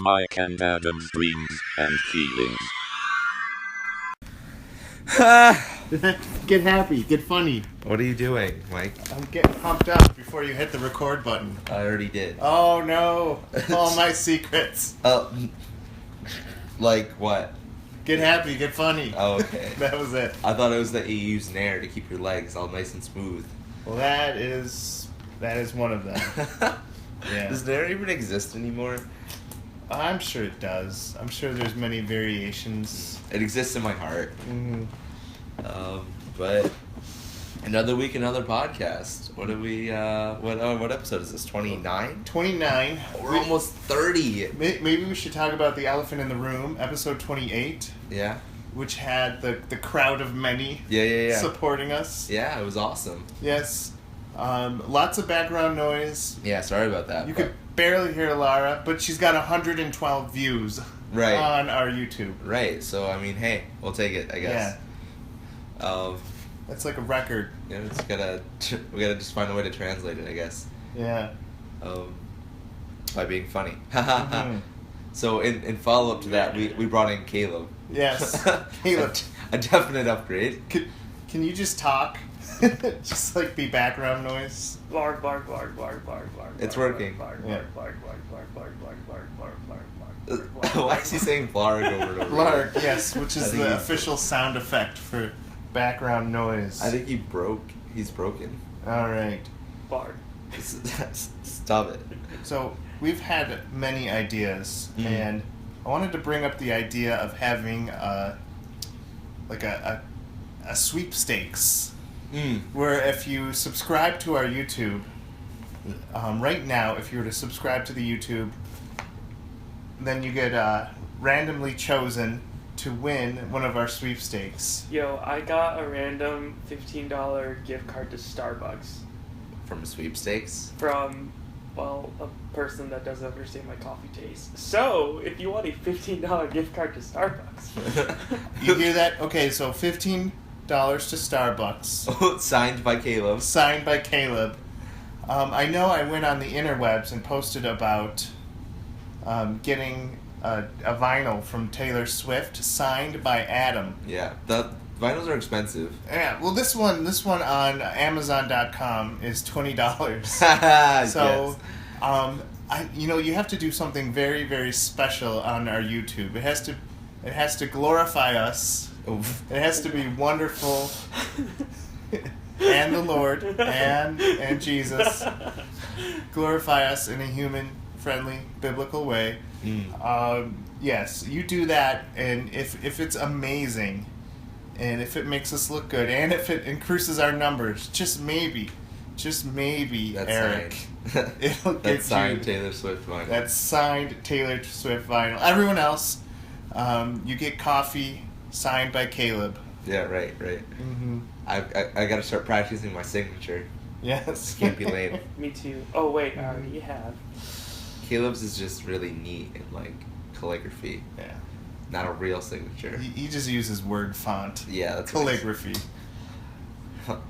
Mike and Adam's dreams and feelings. Get happy, get funny. What are you doing, Mike? I'm getting pumped up before you hit the record button. I already did. Oh no, all my secrets. Like what? Get happy, get funny. Oh, okay. That was it. I thought it was that you use Nair to keep your legs all nice and smooth. Well, that is one of them. Yeah. Does Nair even exist anymore? I'm sure it does. I'm sure there's many variations. It exists in my heart. Mm-hmm. But another week, another podcast. What do we? What episode is this? 29. 29. We're almost 30. Maybe we should talk about the elephant in the room, episode 28. Yeah. Which had the crowd of many. Yeah. Supporting us. Yeah, it was awesome. Yes. Lots of background noise. Yeah, sorry about that. You could barely hear Lara, but she's got 112 views on our YouTube. Right. So I mean, hey, we'll take it, I guess. Yeah. That's like a record. Yeah, we gotta just find a way to translate it, I guess. Yeah. By being funny. Mm-hmm. So in follow up to that, we brought in Caleb. Yes. Caleb. A definite upgrade. Can you just talk? Just like be background noise. Bark, bark, bark, bark, bark, bark. It's working. Bark, bark, bark, bark, bark, bark, bark, bark, bark, bark, bark. Why is he saying Blarg over and over? Blarg, yes, which I is think the he's- official sound effect for background noise. I think he's broken. All right. Bark. Stop it. So we've had many ideas, and I wanted to bring up the idea of having like a sweepstakes, where if you subscribe to our YouTube, right now, if you were to subscribe to the YouTube, then you get randomly chosen to win one of our sweepstakes. Yo, I got a random $15 gift card to Starbucks From sweepstakes. from, well, a person that doesn't understand my coffee taste. So, if you want a $15 gift card to Starbucks. You hear that? Okay, so $15 to Starbucks. Signed by Caleb. Signed by Caleb. I know I went on the interwebs and posted about getting a vinyl from Taylor Swift signed by Adam. Yeah, the vinyls are expensive. Yeah, well, this one on Amazon.com is $20. So, Yes. you have to do something very, very special on our YouTube. It has to glorify us. Oof. It has to be wonderful. And the Lord and Jesus glorify us in a human-friendly, biblical way. Yes, you do that, and if it's amazing, and if it makes us look good, and if it increases our numbers, just maybe, That's Eric, signed. it'll get That's signed you. Taylor Swift vinyl. That's signed Taylor Swift vinyl. Everyone else, you get coffee signed by Caleb. Yeah, right. Mm-hmm. I gotta start practicing my signature. Yes. Can't be lame. Me too. Oh, wait, I already have. Caleb's is just really neat in like calligraphy, Yeah. not a real signature. He just uses word font. Yeah, that's what calligraphy.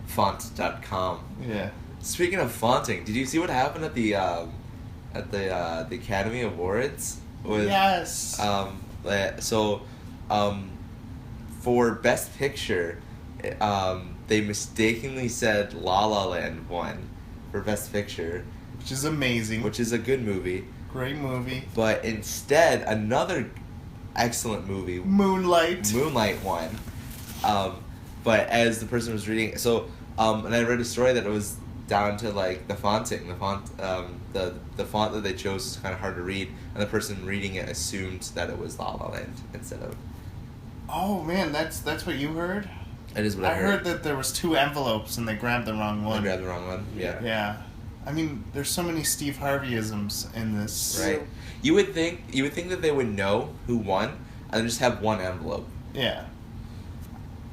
Font.com. Yeah. Speaking of fonting, did you see what happened at the Academy Awards? With, Yes. For Best Picture, they mistakenly said La La Land won for Best Picture, Which is amazing. which is a good movie. Great movie. But instead, another excellent movie, Moonlight. Moonlight, won. But as the person was reading, and I read a story that it was down to like the fonting, the font that they chose is kind of hard to read, and the person reading it assumed that it was La La Land instead of. Oh man, that's what you heard? It is what I heard that there was 2 envelopes and they grabbed the wrong I one. grabbed the wrong one. Yeah. Yeah. I mean, there's so many Steve Harveyisms in this. Right. You would think that they would know who won and then just have one envelope. Yeah.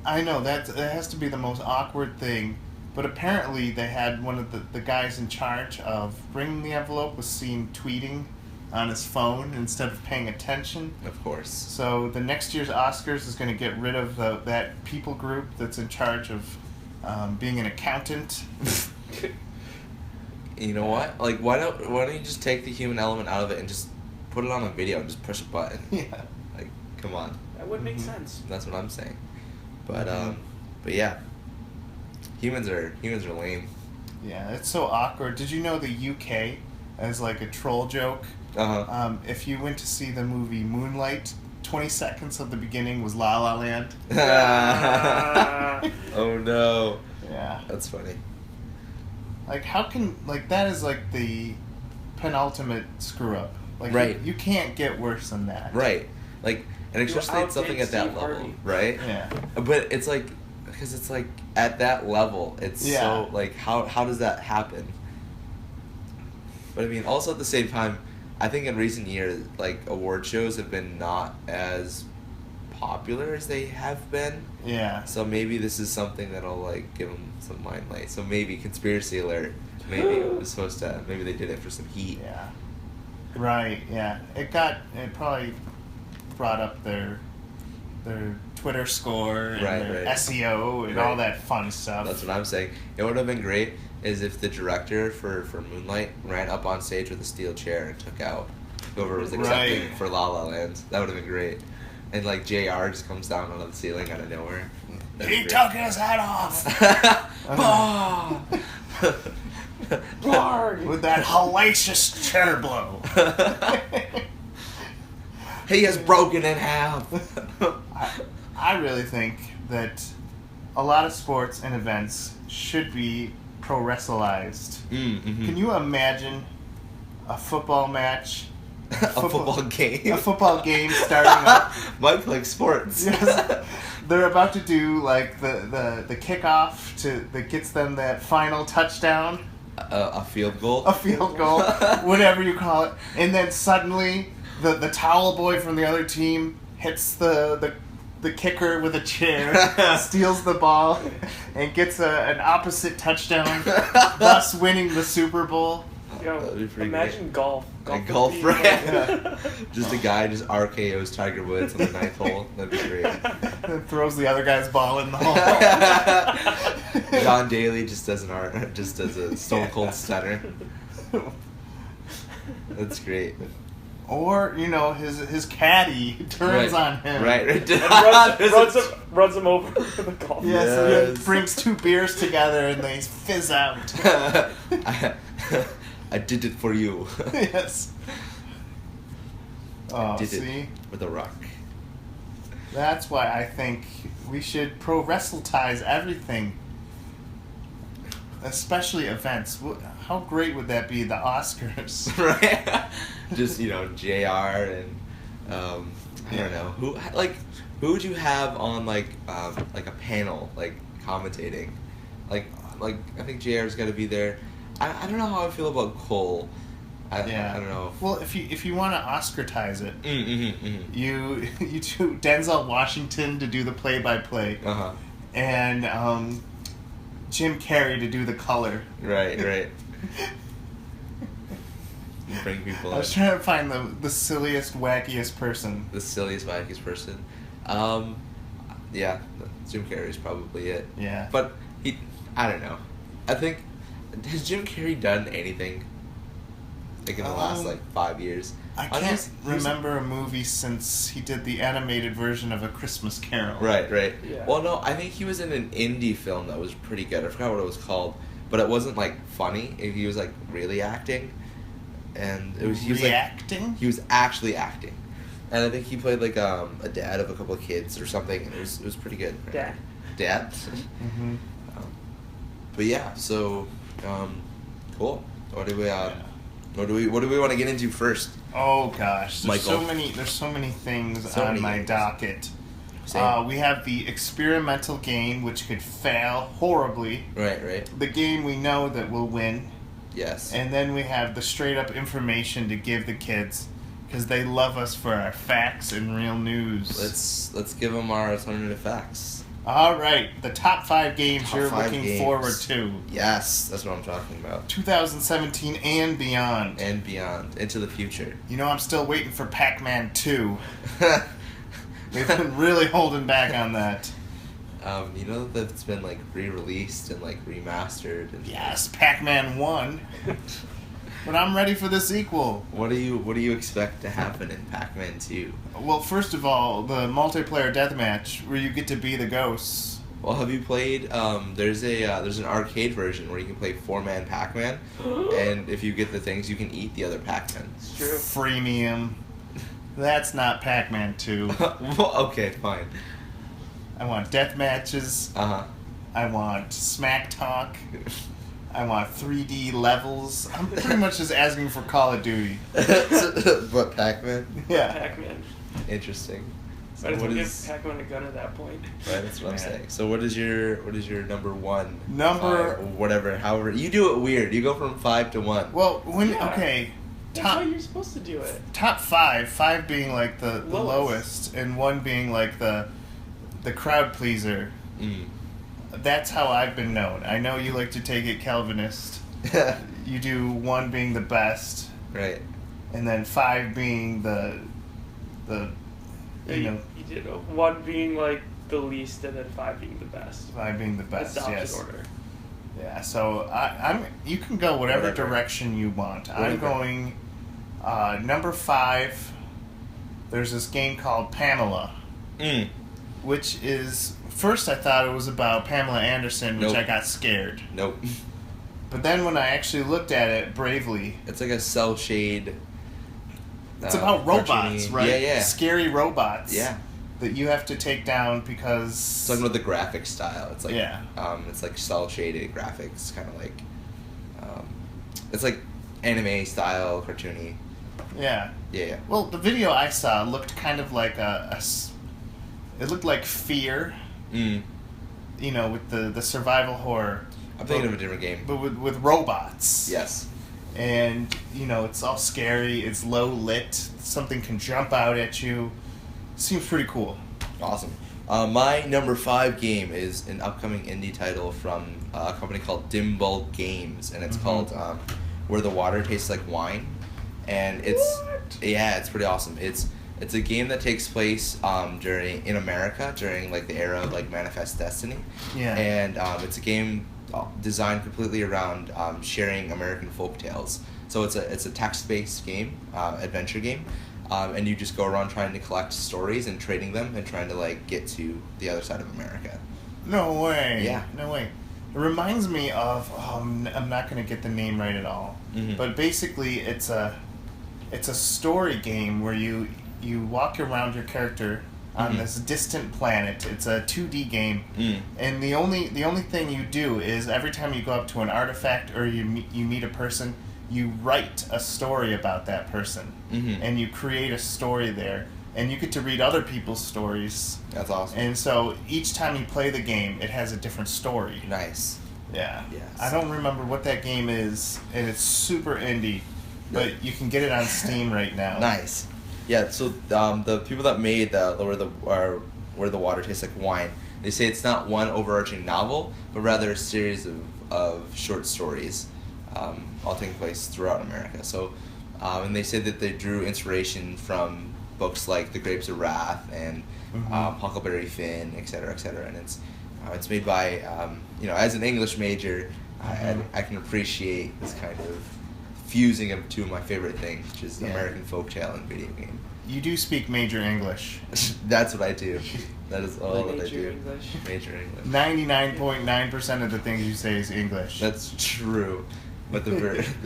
I know, that has to be the most awkward thing. But apparently they had one of the guys in charge of bringing the envelope was seen tweeting on his phone instead of paying attention. Of course. So the next year's Oscars is going to get rid of that people group that's in charge of being an accountant. You know what? Like, why don't you just take the human element out of it and just put it on a video and just push a button. Yeah. Like, come on. That would make sense. That's what I'm saying. But Mhm. but yeah. Humans are lame. Yeah, it's so awkward. Did you know the UK, as like a troll joke, if you went to see the movie Moonlight, 20 seconds of the beginning was La La Land? Oh no. Yeah. That's funny. Like, how can, like, that is like the penultimate screw up. Like, Right. you can't get worse than that. Right. Like, and especially it's something at that outdid level, Steve right? Yeah. But it's like, because it's like at that level, it's Yeah. so like how does that happen? But I mean, also at the same time, I think in recent years, like award shows have been not as popular as they have been. Yeah. So maybe this is something that'll like give them some limelight. So maybe conspiracy alert. Maybe it was supposed to. Maybe they did it for some heat. Yeah. Right, yeah. It probably brought up their Twitter score and Right, their right. SEO and Right. all that fun stuff. That's what I'm saying. It would have been great is if the director for Moonlight ran up on stage with a steel chair and took out whoever was accepting Right. for La La Land. That would have been great. And like JR just comes down out of the ceiling out of nowhere. That'd be He great. took his head off! Bah! Blarg! With that hellacious chair blow. He is broken in half. I really think that a lot of sports and events should be pro wrestleized. Mm-hmm. Can you imagine a football match? A football game. A football game starting up. Mike likes sports. Yes. They're about to do like the kickoff that gets them that final touchdown, A field goal. a field goal, whatever you call it, and then suddenly the towel boy from the other team hits the kicker with a chair, steals the ball, and gets an opposite touchdown, thus winning the Super Bowl. That'd be Yo, pretty imagine golf. Like would golf, be right? like- Just a guy just RKO's Tiger Woods on the ninth hole. That'd be great. And throws the other guy's ball in the hole. John Daly just does a Stone Cold Stunner. That's great. Or, his caddy turns Right. on him. Right. and runs him over with a golf. Yes, Yes. he brings two beers together and they fizz out. I did it for you. Yes. Oh, Did see? it with a rock. That's why I think we should pro wrestletize everything. Especially events. How great would that be? The Oscars. Right. Just JR and I don't know who would you have on like a panel like commentating, like I think JR's got to be there. I don't know how I feel about Cole. I don't know. Well, if you want to Oscartize it, Mm-hmm. you do Denzel Washington to do the play-by-play, Uh-huh. and Jim Carrey to do the color. Right. Bring people I was in. trying to find the silliest, wackiest person. The silliest, wackiest person. Yeah, Jim Carrey's probably it. Yeah. But I don't know. I think, has Jim Carrey done anything like in the last 5 years? I Oh, can't he's- remember a movie since he did the animated version of A Christmas Carol. Right. Yeah. Well, no, I think he was in an indie film that was pretty good. I forgot what it was called, but it wasn't like funny. He was like really acting, and he was like Reacting? he was actually acting, and I think he played like a dad of a couple of kids or something. And it was pretty good. Dad. Mm-hmm. But yeah, so cool. What do we want to get into first? Oh gosh, there's Michael. so many things So on many my things. docket. Same. We have the experimental game, which could fail horribly. Right. The game we know that will win, Yes. and then we have the straight up information to give the kids, because they love us for our facts and real news. Let's give them our alternative facts. All right, the top 5 games Top you're 5 looking games. forward to, Yes, that's what I'm talking about. 2017 and beyond. And beyond, into the future. I'm still waiting for Pac-Man 2. They've been really holding back on that. That it's been like re-released and like remastered. And Yes, Pac-Man 1. But I'm ready for the sequel. What do you expect to happen in Pac-Man 2? Well, first of all, the multiplayer deathmatch where you get to be the ghosts. Well, have you played? There's an arcade version where you can play 4-man Pac-Man, and if you get the things, you can eat the other Pac-Man. It's true. Freemium. That's not Pac-Man 2. Well, okay, fine. I want death matches. I want smack talk. I want 3D levels. I'm pretty much just asking for Call of Duty. But Pac-Man? Yeah. Pac-Man. Interesting. So Might as well what give is Pac-Man a gun at that point. right? That's what I'm Yeah. saying. So what is your number one? Number- whatever. However, you do it weird. You go from 5 to 1. Well, when Yeah. okay, That's how top you're supposed to do it. top five being like the Lowest. lowest, and 1 being like the crowd pleaser. Mm. That's how I've been known. I know you like to take it Calvinist. You do 1 being the best, Right. and then 5 being the Yeah, you know, you did 1 being like the least, and then 5 being the best. 5 being the best. Adopted Yes. order. Yeah. So I'm. You can go whatever Whatever. direction you want. I'm Whatever. going number 5. There's this game called Pamela, Mm. which is first I thought it was about Pamela Anderson, which Nope. I got scared. Nope. But then when I actually looked at it bravely, It's like a cell shade. it's about robots, cartoony- right? Yeah, yeah. Scary robots. Yeah. That you have to take down because. It's talking about the graphic style. It's like Yeah. it's like cell shaded graphics, kind of like it's like anime style, cartoony. Yeah. Yeah. Well, the video I saw looked kind of like it looked like Fear, Mm. you know, with the survival horror. I'm thinking of a different game. But with robots. Yes. And, you know, it's all scary, it's low lit, something can jump out at you. Seems pretty cool. Awesome. My number 5 game is an upcoming indie title from a company called Dimball Games, and it's Mhm. called Where the Water Tastes Like Wine. And it's it's pretty awesome. It's a game that takes place in America during like the era of like Manifest Destiny. Yeah. And it's a game designed completely around sharing American folk tales. So it's a text-based game, adventure game. And you just go around trying to collect stories and trading them and trying to like get to the other side of America. No way. Yeah. No way. It reminds me of I'm not going to get the name right at all. Mhm. But basically it's a story game where you walk around your character on Mhm. this distant planet. It's a 2D game. Mm. And the only thing you do is every time you go up to an artifact or you meet a person, you write a story about that person. Mhm. And you create a story there. And you get to read other people's stories. That's awesome. And so each time you play the game, it has a different story. Nice. Yeah. Yes. I don't remember what that game is, and it's super indie, but you can get it on Steam right now. Nice. Yeah. So the people that made Where the Water Tastes Like Wine, they say it's not one overarching novel, but rather a series of short stories, all taking place throughout America. So, and they said that they drew inspiration from books like The Grapes of Wrath and Mhm. Huckleberry Finn, et cetera, et cetera. And it's made by as an English major, Mhm. I can appreciate this kind of fusing of two of my favorite things, which is Yeah. American folktale and video game. You do speak major English. That's what I do. That is all that I Major do. English. Major English. 99.9% of the things you say is English. That's true, but the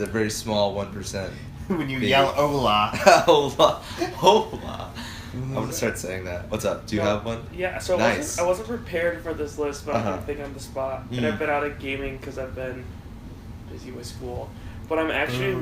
very small 1%. when you Big. yell "Hola." Hola, hola. I'm gonna start saying that. What's up? Do you No, have one? Yeah, so Nice. I wasn't prepared for this list, but Uh-huh. I'm thinking on the spot. And Mm. I've been out of gaming because I've been busy with school. But I'm actually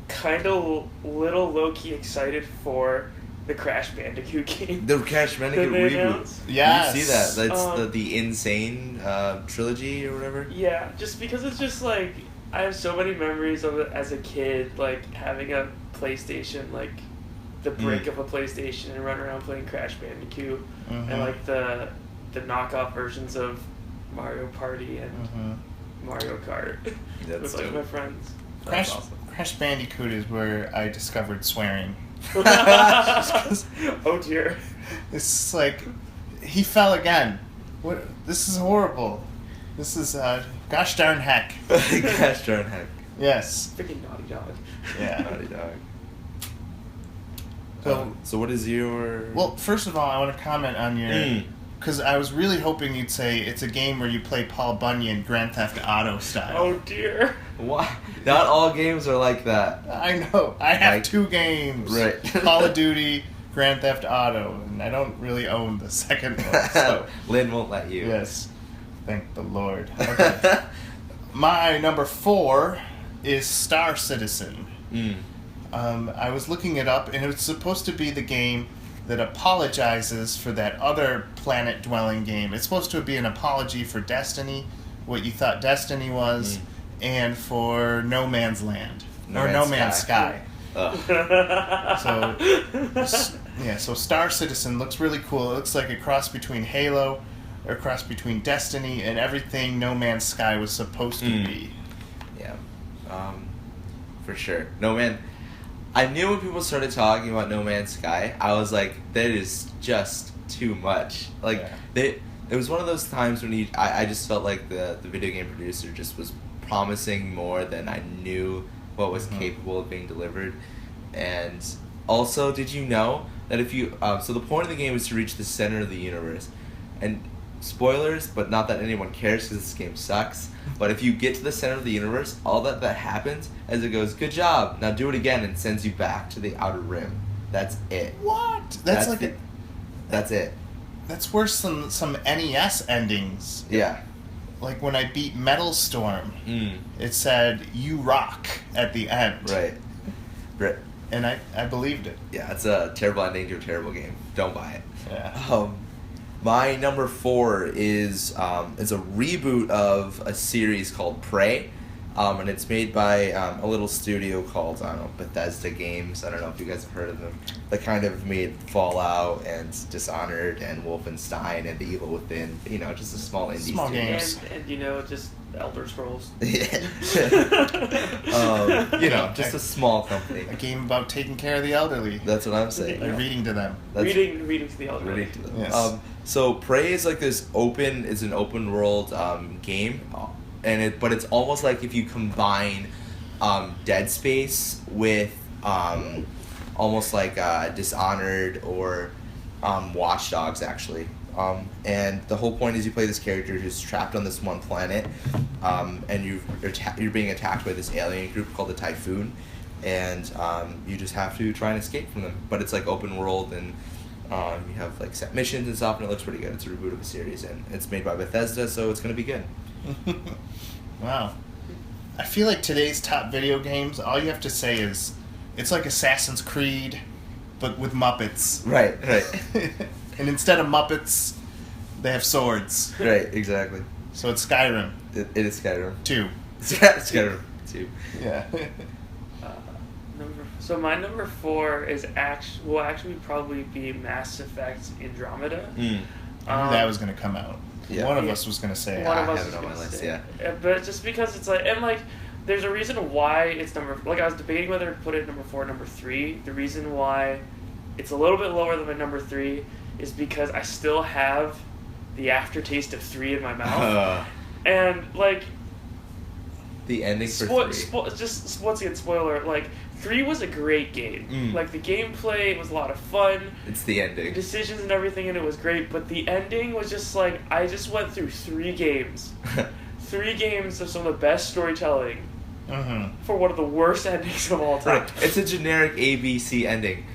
kind of little low-key excited for the Crash Bandicoot game. The Crash Bandicoot That they reboot. announced. Yes. You see that? That's Um, the Insane trilogy or whatever. Yeah, just because it's just like I have so many memories of it as a kid, like having a PlayStation, like the brick Mm. of a PlayStation, and run around playing Crash Bandicoot, Mhm. and like the knockoff versions of Mario Party and Mhm. Mario Kart That's with like dope. my friends. Crash, That's awesome. Crash Bandicoot is where I discovered swearing. Oh dear. It's like he fell again. What? This is horrible. This is gosh darn heck. Gosh darn heck. Yes. Freaking Naughty Dog. Yeah. Naughty Dog. So, what is your... well, first of all, I want to comment on your... Because I was really hoping you'd say it's a game where you play Paul Bunyan Grand Theft Auto style. Oh dear. Why? Not all games are like that. I know. I have Like- 2 games. Right. Call of Duty, Grand Theft Auto, and I don't really own the second one. So, Lynn won't let you. yes. Thank the Lord. Okay. My number 4 is Star Citizen. I was looking it up, and it was supposed to be the game that apologizes for that other planet-dwelling game. It's supposed to be an apology for Destiny, what you thought Destiny was, and for No Man's Land. No or No Man's Man's Sky. Ugh. So Star Citizen looks really cool. It looks like a cross between Halo, or a cross between Destiny, and everything No Man's Sky was supposed to be. Yeah. For sure. No Man... I knew when people started talking about No Man's Sky, I was like, that is just too much. Like, it was one of those times when I just felt like the video game producer just was promising more than I knew what was capable of being delivered. And also, did you know that if you... so the point of the game is to reach the center of the universe. And spoilers, but not that anyone cares because this game sucks. But if you get to the center of the universe, all that happens is it goes, good job, now do it again, and sends you back to the outer rim. That's it. What? That's That's it. That's it. That's worse than some NES endings. Yeah. Like when I beat Metal Storm, Mm. it said, "You rock" at the end. Right. Right. And I believed it. Yeah, it's a terrible ending to a terrible game. Don't buy it. Yeah. My number 4 is a reboot of a series called Prey, and it's made by a little studio called, I don't know, Bethesda Games. I don't know if you guys have heard of them. They kind of made Fallout and Dishonored and Wolfenstein and The Evil Within. You know, just a small indie Small studio. games. And just Elder Scrolls. You know, just a small company. A game about taking care of the elderly. That's what I'm saying. By reading to them. That's- reading to the elderly. Reading to them. Yes. So Prey is like this an open world game, and but it's almost like if you combine Dead Space with almost like Dishonored or Watch Dogs actually. And the whole point is you play this character who's trapped on this one planet, and you're being attacked by this alien group called the Typhoon, and you just have to try and escape from them. But it's like open world, and you have like set missions and stuff, and it looks pretty good. It's a reboot of a series, and it's made by Bethesda, so it's gonna be good. Wow. I feel like today's top video games, all you have to say is, it's like Assassin's Creed, but with Muppets. Right. And instead of Muppets, they have swords. Right, exactly. So it's Skyrim It is Skyrim. 2. Skyrim 2. Yeah. So my number 4 is will actually probably be Mass Effect Andromeda. I knew that was going to come out. Yeah. One of us was going to say One it. of I us have is it on gonna my list, say yeah. it. But just because it's like, and like, there's a reason why it's number. Like I was debating whether to put it number 4 or number 3. The reason why it's a little bit lower than my number 3 is because I still have the aftertaste of 3 in my mouth, and like. The ending for 3. Just once again, spoiler. Like 3 was a great game. Like the gameplay was a lot of fun. It's the The ending. decisions and everything in it was great, but the ending was just like I just went through 3 games, 3 games of some of the best storytelling for one of the worst endings of all time. Right. It's a generic ABC ending.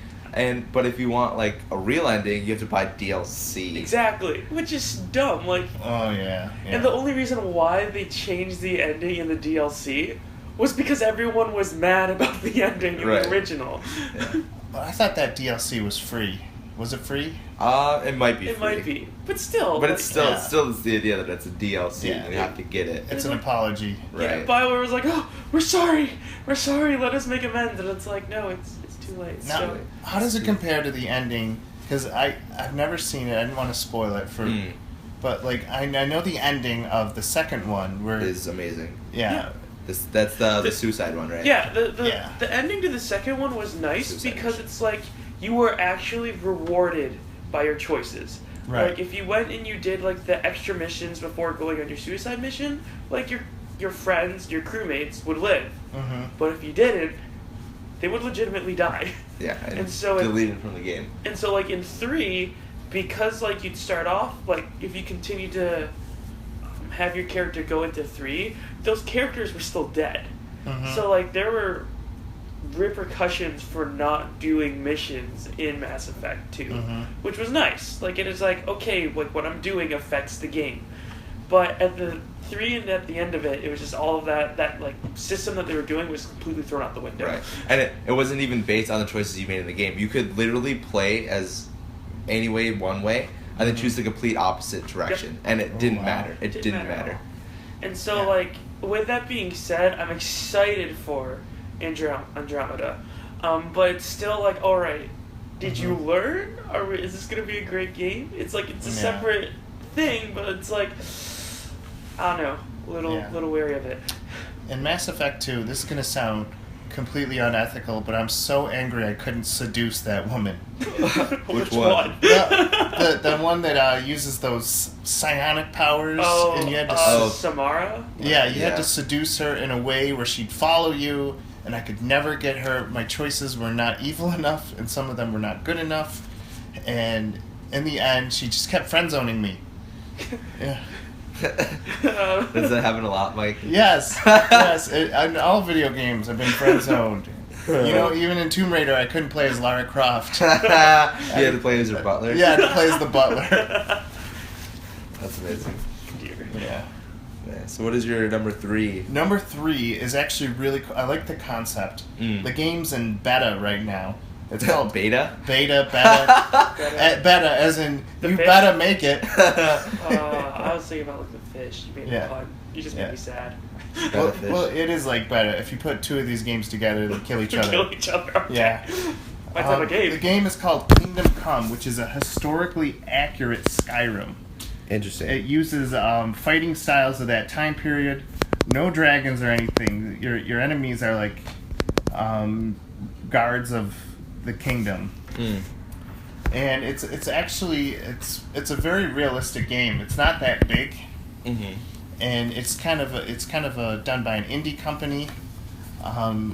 But if you want like a real ending, you have to buy DLC. Exactly, which is dumb. Like, Oh, yeah. and the only reason why they changed the ending in the DLC was because everyone was mad about the ending in Right. the original. Yeah. But I thought that DLC was free. Was it free? It might be. It free. might be, but still. But like, it's still Yeah. it's still the idea that it's a DLC. Yeah. You have to get it. It's an apology. Right. Yeah, BioWare was like, "Oh, we're sorry, let us make amends," and it's like, no, it's too late. Now, So, how does it compare to the ending? Because I've never seen it. I didn't want to spoil it for... But, like, I know the ending of the second one where... Is amazing. Yeah. That's the suicide one, right? yeah, Yeah. the ending to the second one was nice Suicide because mission. it's like you were actually rewarded by your choices. Right. Like if you went and you did like the extra missions before going on your suicide mission, like you're your friends, your crewmates would live. Mm-hmm. But if you didn't, they would legitimately die. Yeah, And so it- deleted from the game. And so, like, in 3, because, like, you'd start off, like, if you continue to have your character go into 3, those characters were still dead. Mhm. So, like, there were repercussions for not doing missions in Mass Effect 2, Mhm. which was nice. Like, it is like, okay, like, what I'm doing affects the game. But at the 3 and at the end of it, it was just all of that like, system that they were doing was completely thrown out the window. Right. And it wasn't even based on the choices you made in the game. You could literally play as any way, one way, and then choose the complete opposite direction. And it didn't wow. matter. It didn't at matter. all. And so, Yeah. like, with that being said, I'm excited for Andromeda. But it's still like, alright, did you learn? Or is this going to be a great game? It's like, it's a Yeah. separate thing, but it's like, I don't know, Yeah. little wary of it. In Mass Effect 2, this is going to sound completely unethical, but I'm so angry I couldn't seduce that woman. Which one? The one that uses those psionic powers, Oh, and you had to Samara? yeah, you had Yeah. to seduce her in a way where she'd follow you, and I could never get her. My choices were not evil enough, and some of them were not good enough, and in the end, she just kept friend zoning me. Yeah. Does that happen a lot, Mike? Yes, yes. In all video games, I've been friend zoned. You know, even in Tomb Raider, I couldn't play as Lara Croft. You had to play as her butler? Yeah, I had to play as the butler. That's amazing. Dear. Yeah. Yeah, so what is your number 3? Number 3 is actually really cool. I like the concept. Mm. The game's in beta right now. It's called Beta? Beta, beta, as in The you fish? better make it. I was thinking about, like, the fish. You made Yeah. me pun. You just Yeah. made me sad. well, Fish. well, it is like beta. If you put 2 of these games together, they kill each other. Kill each other. Okay. Yeah. My type of game. The game is called Kingdom Come, which is a historically accurate Skyrim. Interesting. It uses fighting styles of that time period. No dragons or anything. Your enemies are like guards of the kingdom, and it's actually it's a very realistic game. It's not that big, Mm-hmm. and it's kind of done by an indie company.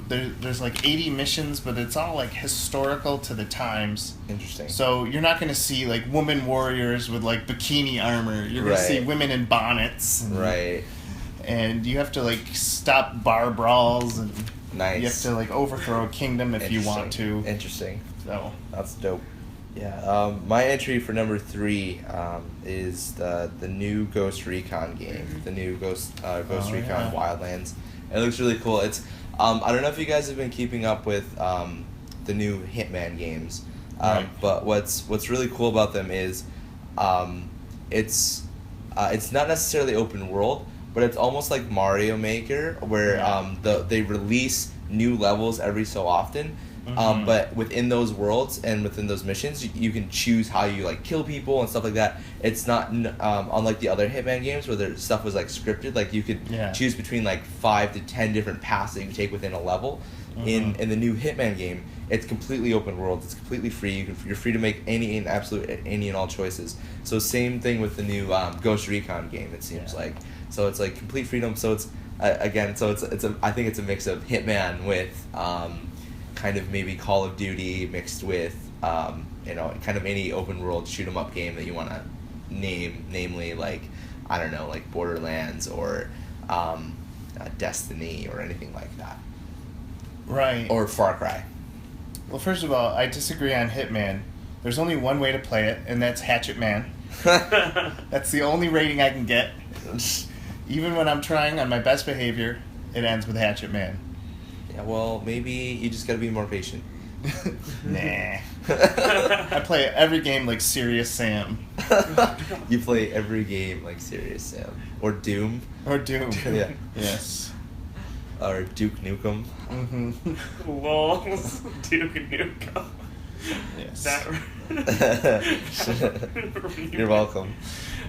There's like 80 missions, but it's all like historical to the times. Interesting. So you're not going to see like woman warriors with like bikini armor. You're going to see Right. women in bonnets. Right. And you have to like stop bar brawls, and Nice. you have to like overthrow a kingdom if you want to. Interesting. So That's dope. Yeah. My entry for number 3 is the new Ghost Recon game. The new Ghost Recon yeah. Wildlands. It looks really cool. It's I don't know if you guys have been keeping up with the new Hitman games, Right. but what's really cool about them is it's not necessarily open world, but it's almost like Mario Maker, where they release new levels every so often. Mhm. But within those worlds and within those missions, you can choose how you like kill people and stuff like that. It's not unlike the other Hitman games where the stuff was like scripted. Like you could Yeah. choose between like 5 to 10 different paths that you can take within a level. Mhm. In the new Hitman game, it's completely open world. It's completely free. You're free to make any and all choices. So same thing with the new Ghost Recon game. It seems Yeah. like so it's like complete freedom. So it's I think it's a mix of Hitman with kind of maybe Call of Duty mixed with kind of any open world shoot 'em up game that you want to name, namely like I don't know, like Borderlands or Destiny or anything like that, right. or Far Cry. Well, first of all, I disagree on Hitman. There's only one way to play it, and that's Hatchet Man. That's the only rating I can get. Even when I'm trying on my best behavior, it ends with Hatchet Man. Yeah, well, maybe you just gotta be more patient. Nah. I play every game like Serious Sam. You play every game like Serious Sam or Doom Or Doom. Yeah. Yes. or Duke Nukem. Mm-hmm. Lol. Duke Nukem. Yes. That. You're welcome.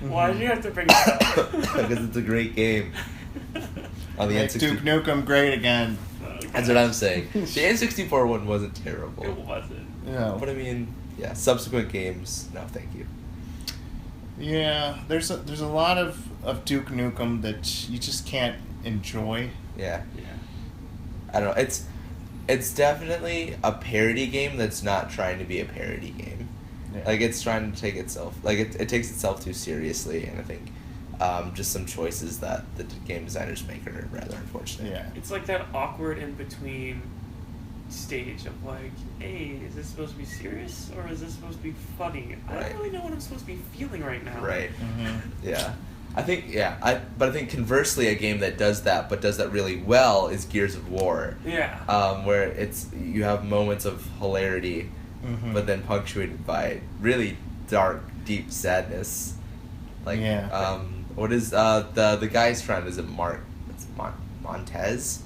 Why do you have to bring that up? Because it's a great game. On the Make N64. Duke Nukem great again. That's what I'm saying. The N64 one wasn't It terrible. wasn't. No. But I mean, yeah, subsequent games, no thank you. Yeah, there's a lot of Duke Nukem that you just can't enjoy. Yeah. Yeah. I don't know. It's definitely a parody game that's not trying to be a parody game. Yeah. Like, it's trying to take itself, like, it takes itself too seriously, and I think just some choices that the game designers make are rather unfortunate. Yeah. It's like that awkward in between stage of like, hey, is this supposed to be serious or is this supposed to be funny? I Right. don't really know what I'm supposed to be feeling right now. Right. Mm-hmm. Yeah. I think, but I think conversely, a game that does that, but does that really well, is Gears of War. Yeah. Where you have moments of hilarity, Mm-hmm. but then punctuated by really dark, deep sadness. Like, Yeah. what is the guy's friend? Is it Montez?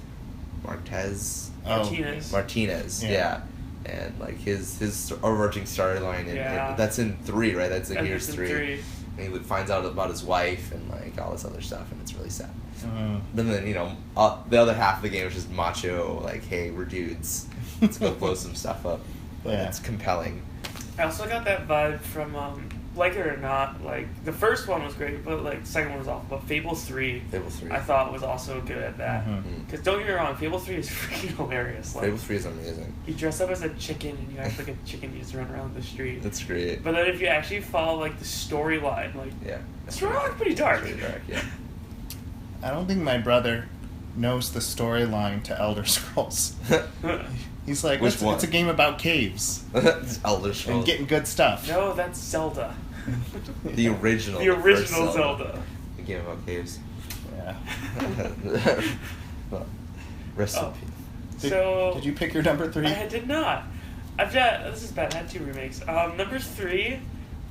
Martinez, Yeah. yeah. And like his overarching storyline, and Yeah. that's in 3, right? That's in And Gears it's in 3. And he finds out about his wife and like all this other stuff, and it's really sad. Mm-hmm. But then the other half of the game is just macho, like, hey, we're dudes, let's go blow some stuff up. But Yeah. it's compelling. I also got that vibe from, like it or not, like, the first one was great, but, like, the second one was awful. But Fable 3, Fable 3. I thought was also good at that. Mhm. Because don't get me wrong, Fable 3 is freaking hilarious. Like, Fable 3 is amazing. you dress up as a chicken and you act like a chicken, you just run around the street. That's great. But then if you actually follow, like, the storyline, like, Yeah. it's pretty dark. Pretty dark, yeah. I don't think my brother knows the storyline to Elder Scrolls. He's like, Which it's, one? it's a game about caves Elder Scrolls. and getting good stuff. No, that's Zelda. The original. The first original Zelda. The game about caves. Yeah. Well, rest in Oh. peace. Did you pick your number 3? I did not. I've got, this is bad, I had 2 remakes. Number 3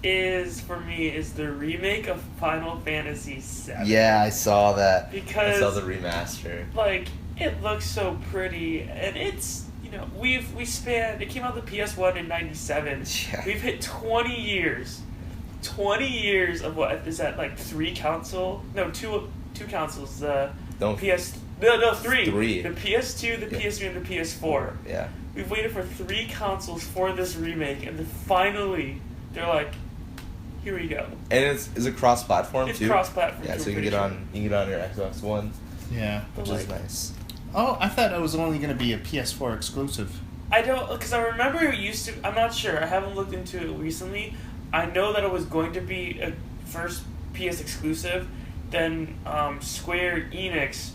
is the remake of Final Fantasy VII. Yeah, I saw that. Because- I saw the remaster. Like, it looks so pretty, and it's, it came out the PS1 in 97. Yeah. We've hit 20 years. 20 years of what, is that like 3 console? No, 2 consoles. The Don't- PS, no, 3. 3. The PS2, the Yeah. PS3, and the PS4. Yeah. We've waited for 3 consoles for this remake, and then finally, they're like, here we go. And is it cross-platform It's too? cross-platform, Yeah, too, so you I'm can pretty get on your Xbox One, Yeah. But which is like, nice. Oh, I thought it was only going to be a PS4 exclusive. I don't, because I remember it used to, I'm not sure, I haven't looked into it recently. I know that it was going to be a first PS exclusive, then Square Enix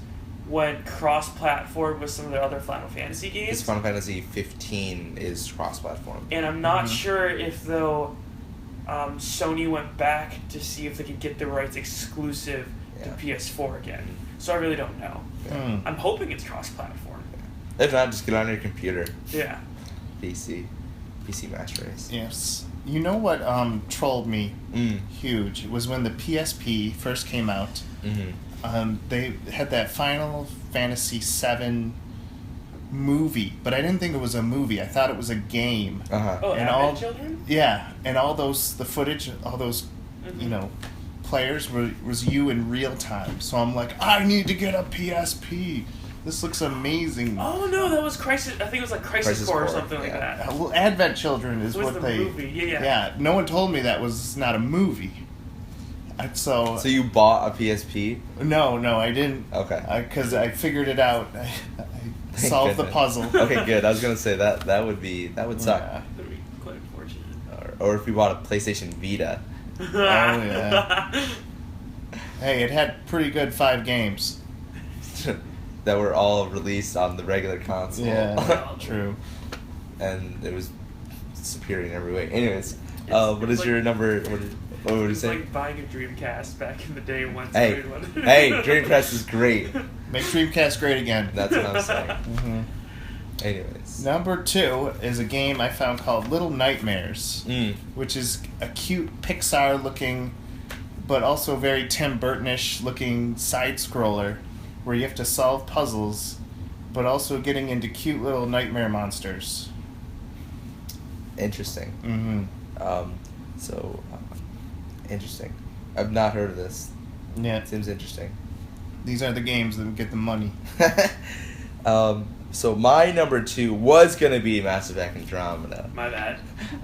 went cross-platform with some of their other Final Fantasy Because games. Final Fantasy 15 is cross-platform. And I'm not Mhm. sure if, though, Sony went back to see if they could get the rights exclusive to Yeah. PS4 again. So I really don't know. Hmm. I'm hoping it's cross-platform. If not, just get on your computer. Yeah. PC Master Race. Yes. You know what trolled me huge? It was when the PSP first came out. Mm-hmm. They had that Final Fantasy VII movie, but I didn't think it was a movie. I thought it was a game. Uh-huh. Oh, And Advent all- Children? Yeah, and all the footage, all those, Mhm. players was you in real time. So I'm like, I need to get a PSP. This looks amazing. Oh no, that was Crisis. I think it was like Crisis Core or Core, something like yeah. that. Well, Advent Children is It was what the they. movie, yeah. Yeah, no one told me that was not a movie. So So you bought a PSP? no, I didn't. Okay. Because I figured it out. I solved the Goodness. puzzle. Okay, good. I was gonna say that would suck. Yeah. That would be quite unfortunate. Or if you bought a PlayStation Vita. yeah. Hey, it had pretty good 5 games. That were all released on the regular console. Yeah, true. And it was superior in every way. Anyways, It's what is like- your number? What would you It's say? like buying a Dreamcast back in the day once. Hey, hey, Dreamcast is great. Make Dreamcast great again. That's what I'm saying. Mhm. Anyways. Number 2 is a game I found called Little Nightmares, which is a cute Pixar-looking, but also very Tim Burton-ish looking side-scroller, where you have to solve puzzles, but also getting into cute little nightmare monsters. Interesting. Mm-hmm. Interesting. I've not heard of this. Yeah, It seems interesting. these are the games that get the money. So my number 2 was gonna be Mass Effect Andromeda. My bad.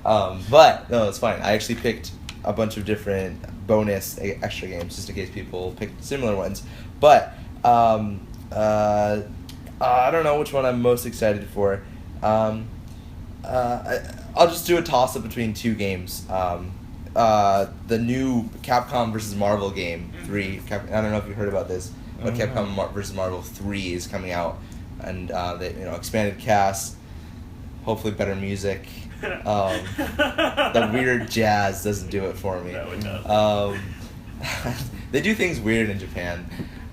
But no, it's fine. I actually picked a bunch of different bonus extra games just in case people picked similar ones. But I don't know which one I'm most excited for. I'll just do a toss up between two games. The new Capcom vs. Marvel game 3. I don't know if you heard about this, but Capcom vs. Marvel 3 is coming out, and they expanded cast, hopefully better music. The weird jazz doesn't do it for me. No, it doesn't. They do things weird in Japan.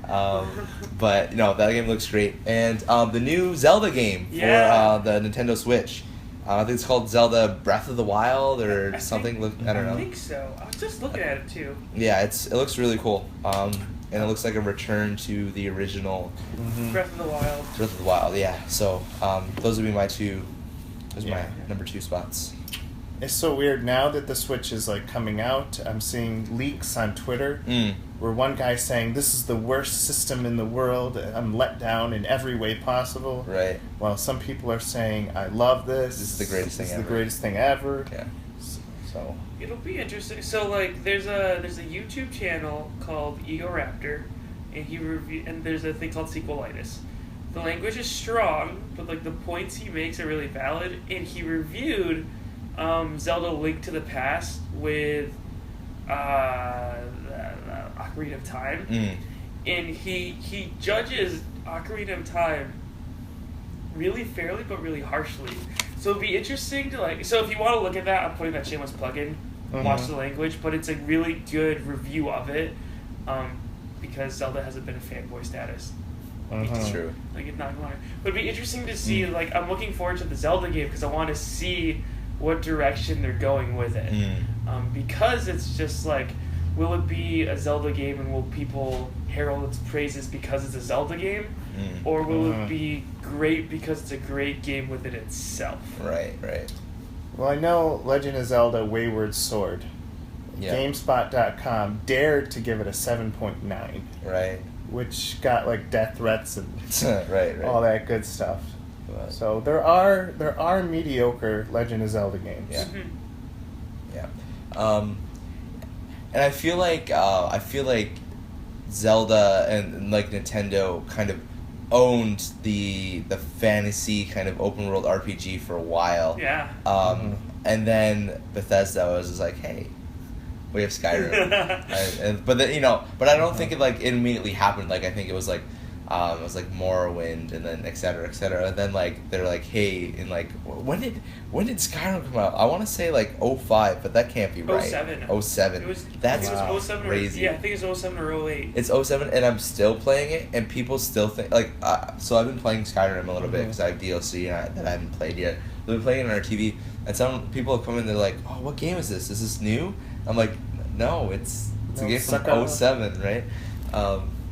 But that game looks great. And the new Zelda game for the Nintendo Switch. I think it's called Zelda Breath of the Wild or something. I don't know. I think so. I was just looking at it too. Yeah, it looks really cool. And it looks like a return to the original Breath of the Wild. Breath of the Wild, yeah. So those would be my two. Those are my number 2 spots. It's so weird now that the Switch is like coming out. I'm seeing leaks on Twitter where one guy's saying this is the worst system in the world. I'm let down in every way possible. Right. While some people are saying I love this. This is the greatest thing This is ever. the greatest thing ever. Yeah. So It'll be interesting. So like, there's a YouTube channel called Egoraptor, and there's a thing called Sequelitis. The language is strong, but like the points he makes are really valid. And he reviewed Zelda: Link to the Past with Ocarina of Time, and he judges Ocarina of Time really fairly but really harshly. So it'd be interesting to so if you want to look at that, I'm putting that shameless plug in. Watch the language, but it's a really good review of it, because Zelda hasn't been a fanboy status. It's true. Like, it's not going. But it'd be interesting to see. Like, I'm looking forward to the Zelda game because I want to see what direction they're going with it. Because it's just like, will it be a Zelda game and will people herald its praises because it's a Zelda game, or will it be great because it's a great game within itself? Right. well, I know Legend of Zelda: Wayward Sword. Yeah. GameSpot.com dared to give it a 7.9, Right. which got like death threats and right. all that good stuff. But, So there are mediocre Legend of Zelda games. Yeah. Mhm. Yeah. And I feel like Zelda and like Nintendo kind of owned the fantasy kind of open world RPG for a while. Yeah. And then Bethesda was just like, hey, we have Skyrim. But then but I don't think it immediately happened. Like, I think it was like Morrowind and then et cetera, and then they're like, hey, and when did Skyrim come out? I want to say 05, but that can't be right. 07. 07. It was. That's I think it was 07 crazy. I think it's 07 or 08. It's 07, and I'm still playing it, and people still think so I've been playing Skyrim a little bit because I have DLC that I haven't played yet. We've been playing it on our TV, and some people have come in. They're like, "Oh, what game is this? Is this new?" I'm like, "No, it's a game from 07, right?"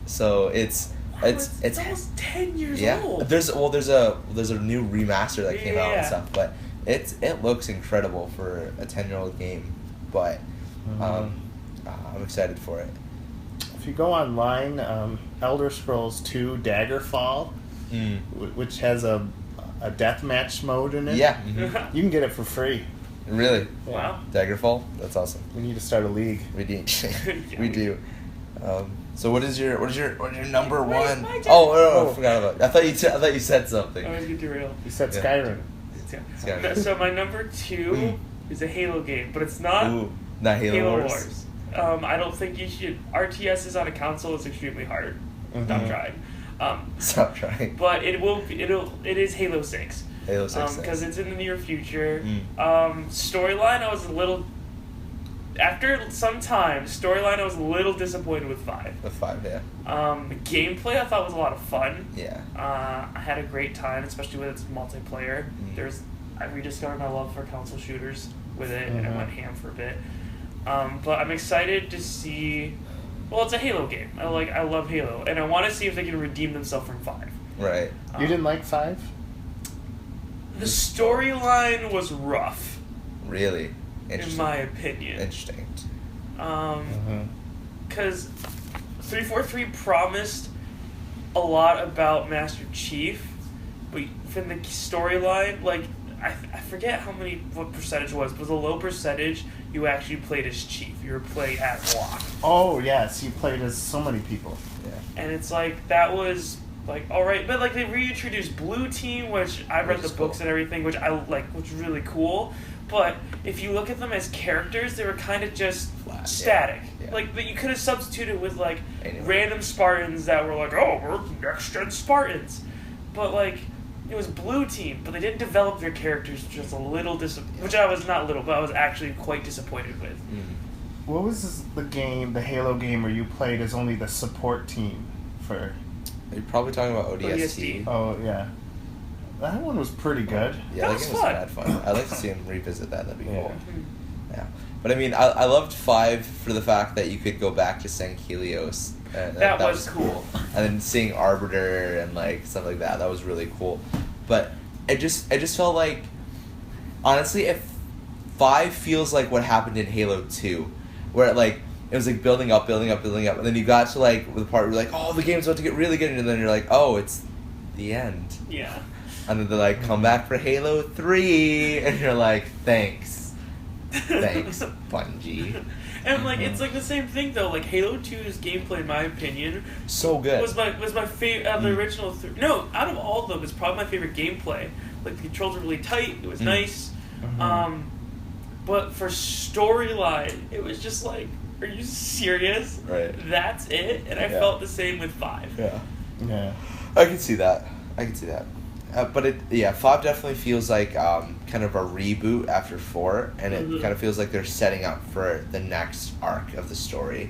So it's almost 10 years old. There's a new remaster that came out and Yeah. stuff, but it looks incredible for a 10-year-old game, but I'm excited for it. If you go online, Elder Scrolls 2 Daggerfall, which has a deathmatch mode in it. Yeah. You can get it for free. Really? Wow. Daggerfall? That's awesome. We need to start a league. We do. Yeah, we we do. So what is your number Where's one? my turn? Oh, I forgot about it. I thought you said something. I always get derailed. You said Yeah. Skyrim. Skyrim. So my number 2 is a Halo game, but it's not Ooh, not Halo Wars. I don't think you should. RTSs on a console is extremely hard. Stop trying. Stop trying. But it is Halo 6. Halo 6. Because it's in the near future. Mm. Storyline, I was a little. After some time, storyline, I was a little disappointed with 5. With 5, yeah. The gameplay I thought was a lot of fun. Yeah. I had a great time, especially with its multiplayer. I rediscovered my love for console shooters with it, and I went ham for a bit. But I'm excited to see. Well, it's a Halo game. I love Halo, and I want to see if they can redeem themselves from 5. Right. You didn't like 5? The storyline was rough, Really. in Interesting. my opinion. Interesting. Because 343 promised a lot about Master Chief, but from the storyline, I forget what percentage it was, but it was a low percentage you actually played as Chief. You were playing as Locke. Oh yes, you played as so many people. Yeah. And it's like, that was like, alright, but like they reintroduced Blue Team, which I read the books and everything, which I like, which was really cool. But if you look at them as characters, they were kind of just Flat, static. yeah. Like, but you could have substituted with like Anyway. random Spartans that were like, oh, we're next gen Spartans. But like, it was Blue Team, but they didn't develop their characters, which was a little which I was not little, but I was actually quite disappointed with. What was the Halo game where you played as only the support team for? You're probably talking about ODST. ODST. Oh yeah, that one was pretty good. Yeah, That that was game was fun. mad fun. I'd like to see him revisit that. That'd be Yeah. cool. Yeah, but I mean, I loved 5 for the fact that you could go back to San Helios. That was cool. And then seeing Arbiter and like stuff like that, that was really cool. But it just felt like, honestly, if 5 feels like what happened in Halo 2, where like it was like building up, and then you got to like the part where you're like, oh, the game's about to get really good, and then you're like, oh, it's the end. Yeah. And then they're like, come back for Halo 3, and you're like, thanks, Bungie. And like, it's like the same thing though. Like Halo 2's gameplay, in my opinion, So good. was my favorite out of the original. No, out of all of them, it's probably my favorite gameplay. Like the controls were really tight. It was nice. But for storyline, it was just like, are you serious? Right. That's it. And I Yeah. felt the same with 5. Yeah. Yeah. I can see that. But 5 definitely feels like kind of a reboot after 4, and it Mhm. kind of feels like they're setting up for the next arc of the story.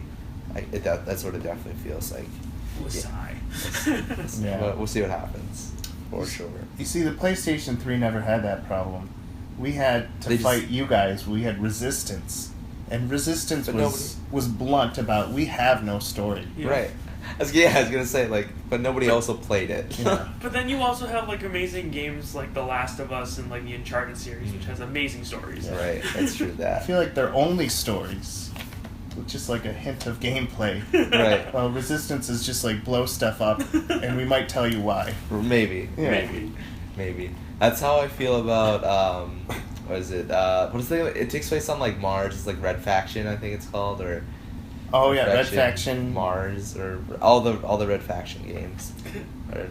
That's what it definitely feels like. Sigh. Yeah. But we'll see what happens, for sure. You see, the PlayStation 3 never had that problem. We had to They just- fight you guys. We had Resistance, and Resistance But was blunt about we have no story. Yeah. Right. I was gonna say, like, but nobody also played it. Yeah. But then you also have like amazing games like The Last of Us and like the Uncharted series, which has amazing stories. Right, that's true. I That. feel like they're only stories, with just like a hint of gameplay. Right. Well, Resistance is just like blow stuff up, and we might tell you why. Maybe. Yeah. Maybe. That's how I feel about what is it? What is it takes place on like Mars. It's like Red Faction, I think it's called, or Oh yeah, Red Faction. Mars, or all the Red Faction games. Or,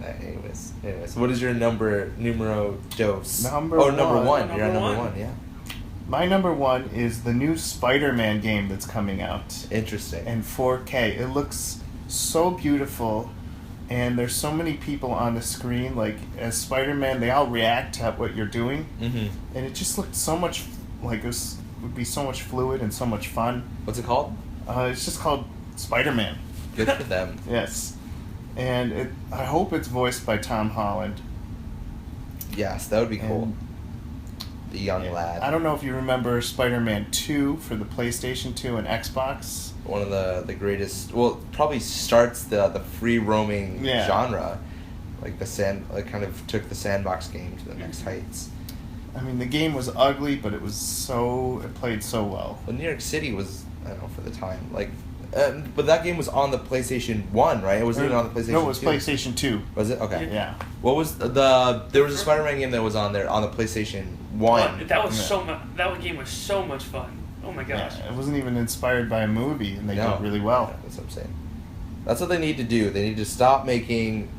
anyways, what is your numero dos? Number Number one. one. You're at Number number one. one. Yeah. My number one is the new Spider-Man game that's coming out Interesting. in 4K. It looks so beautiful, and there's so many people on the screen. Like as Spider-Man, they all react to what you're doing, Mm-hmm. and it just looked so much like would be so much fluid and so much fun. What's it called? It's just called Spider-Man. Good for them. Yes, and I hope it's voiced by Tom Holland. Yes, that would be cool. And The young lad. I don't know if you remember Spider-Man 2 for the PlayStation 2 and Xbox. One of the greatest. Well, probably starts the free roaming Yeah. genre, like kind of took the sandbox game to the next heights. I mean, the game was ugly, but it played so well. Well, New York City was, I don't know, for the time, like, but that game was on the PlayStation 1, right? It wasn't even on the PlayStation. No, it was 2. PlayStation 2. Was it? Okay. Yeah. What was there was a Spider-Man game that was on there on the PlayStation 1. That was Yeah. so much. That game was so much fun. Oh my gosh. Yeah, it wasn't even inspired by a movie, and they No. did really well. That's what I'm saying. That's what they need to do. They need to stop making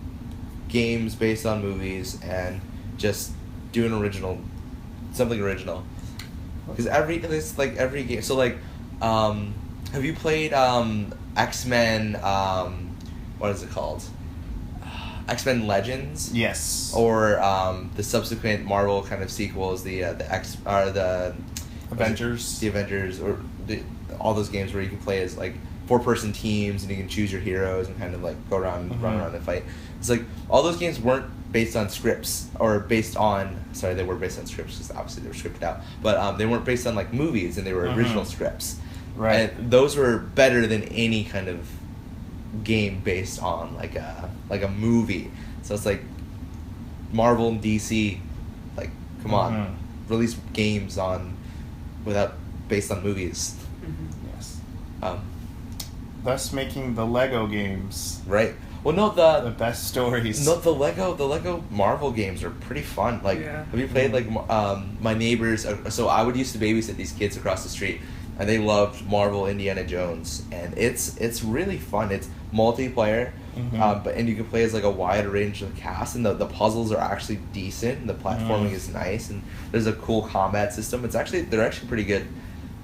games based on movies and just do something original. Because every game. So like, have you played X-Men? What is it called? X-Men Legends. Yes. Or the subsequent Marvel kind of sequels, the Avengers. the Avengers, or all those games where you can play as like 4-person teams and you can choose your heroes and kind of like go around, run around and fight. It's like all those games weren't based on scripts they were based on scripts because obviously they were scripted out, but they weren't based on like movies, and they were original scripts. Right. And those were better than any kind of game based on like a movie. So it's like Marvel and DC, like come on, release games based on movies. Mhm. Yes. Um, Thus making the Lego games. right. Well, no, The best stories. the Lego Marvel games are pretty fun. Like, Yeah. have you played like my neighbors? So I would used to babysit these kids across the street, and they loved Marvel, Indiana Jones, and it's really fun. It's multiplayer, and you can play as like a wide range of cast, and the puzzles are actually decent. And the platforming is nice, and there's a cool combat system. They're actually pretty good.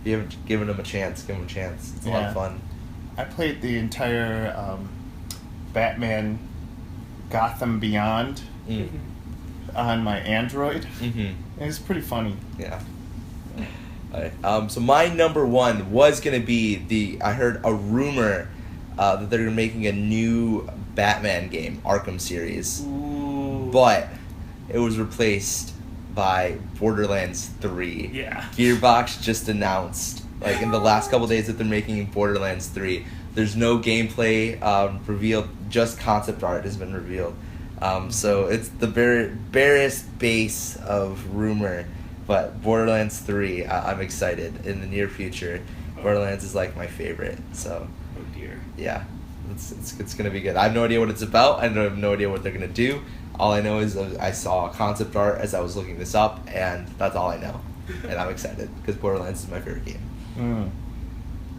If you haven't given them a chance, give them a chance. It's a lot of fun. I played the entire Batman Gotham Beyond on my Android. Mm-hmm. It was pretty funny. Yeah. Alright. So my number one was gonna be I heard a rumor that they're making a new Batman game, Arkham series, Ooh. but it was replaced by Borderlands 3. Yeah. Gearbox just announced, like in the last couple days, that they're making Borderlands 3. There's no gameplay revealed, just concept art has been revealed. So it's the barest base of rumor, but Borderlands 3, I'm excited in the near future. Borderlands is like my favorite, so Oh dear. yeah, it's gonna be good. I have no idea what it's about. I have no idea what they're gonna do. All I know is I saw concept art as I was looking this up, and that's all I know. And I'm excited because Borderlands is my favorite game. Mm.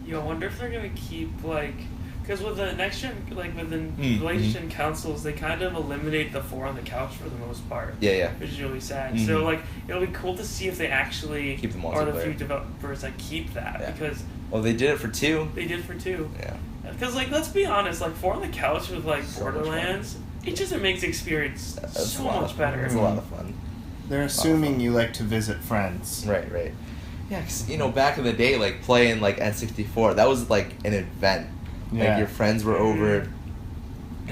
Yo, I wonder if they're gonna keep like, because with the next gen, like with the latest gen consoles, they kind of eliminate the 4 on the couch for the most part. Yeah. Which is really sad. Mhm. So like, it'll be cool to see if they actually Keep the are the multiplayer. few developers that keep that, Yeah. because Well, they did it for 2. they did for 2. Yeah. Because like, let's be honest, like 4 on the couch with like So much fun. Borderlands, it just makes the experience That's so a lot much of- better. It's a lot of fun. They're assuming you like to visit friends. Right. Yeah, 'cause, back in the day, like playing like N64, that was like an event. Like Yeah. your friends were over.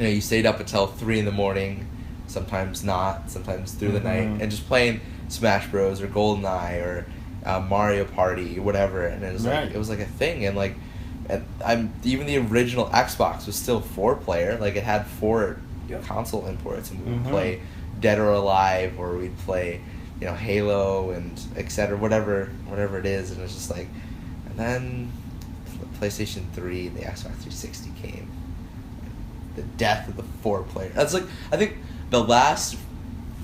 You stayed up until 3 in the morning, sometimes not, sometimes through the night, and just playing Smash Bros or GoldenEye or Mario Party, whatever. And Right. it was like a thing, and like, even the original Xbox was still 4-player. Like it had 4 Yep. console imports, and we would Mhm. play Dead or Alive, or we'd play, Halo and etc. Whatever it is, and it's just like, and then PlayStation 3 and the Xbox 360 came. The death of the 4-player. That's like, I think the last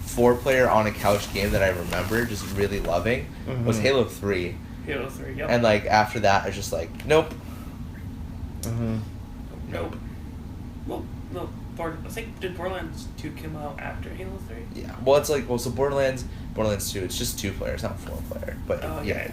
4-player on a couch game that I remember just really loving was Mhm. Halo 3. Halo 3, yep. And like after that, it's just like, nope. Mm-hmm. Nope. Well, no. I think, did Borderlands 2 come out after Halo 3? Yeah. Well, it's like, so Borderlands 2, it's just 2-player, it's not 4-player. But Oh, yeah, okay.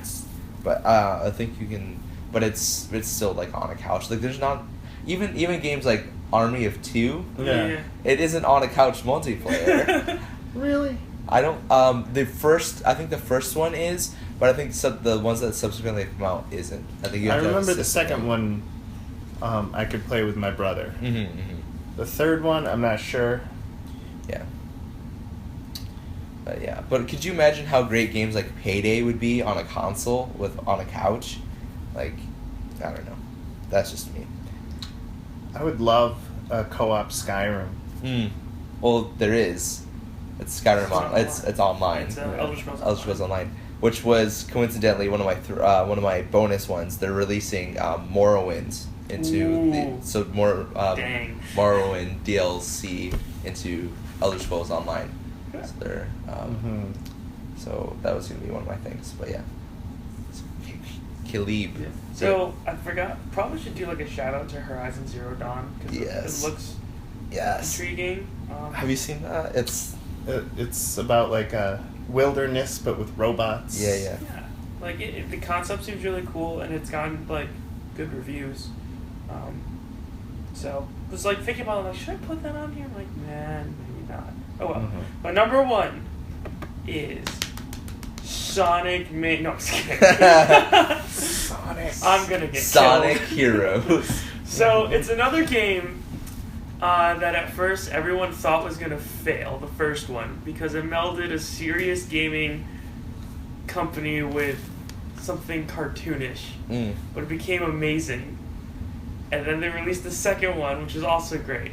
but I think you can, but it's still like on a couch. Like there's not, even games like Army of 2, Yeah. it isn't on a couch multiplayer. Really? I don't, I think the first one is, but I think the ones that subsequently come out isn't. I think you I have to have a remember the system. second one I could play with my brother. Mm-hmm. The third one, I'm not sure. Yeah. But yeah, but could you imagine how great games like Payday would be on a console on a couch? Like, I don't know. That's just me. I would love a co-op Skyrim. Well, there is. It's Skyrim it's online. It's Elder Scrolls Elder Scrolls Online, which was coincidentally one of my bonus ones. They're releasing Morrowind Ooh. Dang. Morrowind DLC into Elder Scrolls Online. Yeah. So they're Mhm. so that was gonna be one of my things. But yeah, Khalib. Yeah. So, I forgot, probably should do like a shout out to Horizon Zero Dawn, because Yes. it looks Yes. intriguing. Have you seen that? It's about like a wilderness, but with robots. Yeah. Yeah, like the concept seems really cool, and it's gotten like good reviews. So I was like thinking about it, like, should I put that on here? I'm like, man, maybe not. Oh well. Mhm. My number 1 is Sonic Man. No, I'm just kidding. Sonic. I'm gonna get Sonic killed. Heroes. So it's another game that at first everyone thought was gonna fail, the first one, because it melded a serious gaming company with something cartoonish, but it became amazing. And then they released the second one, which is also great.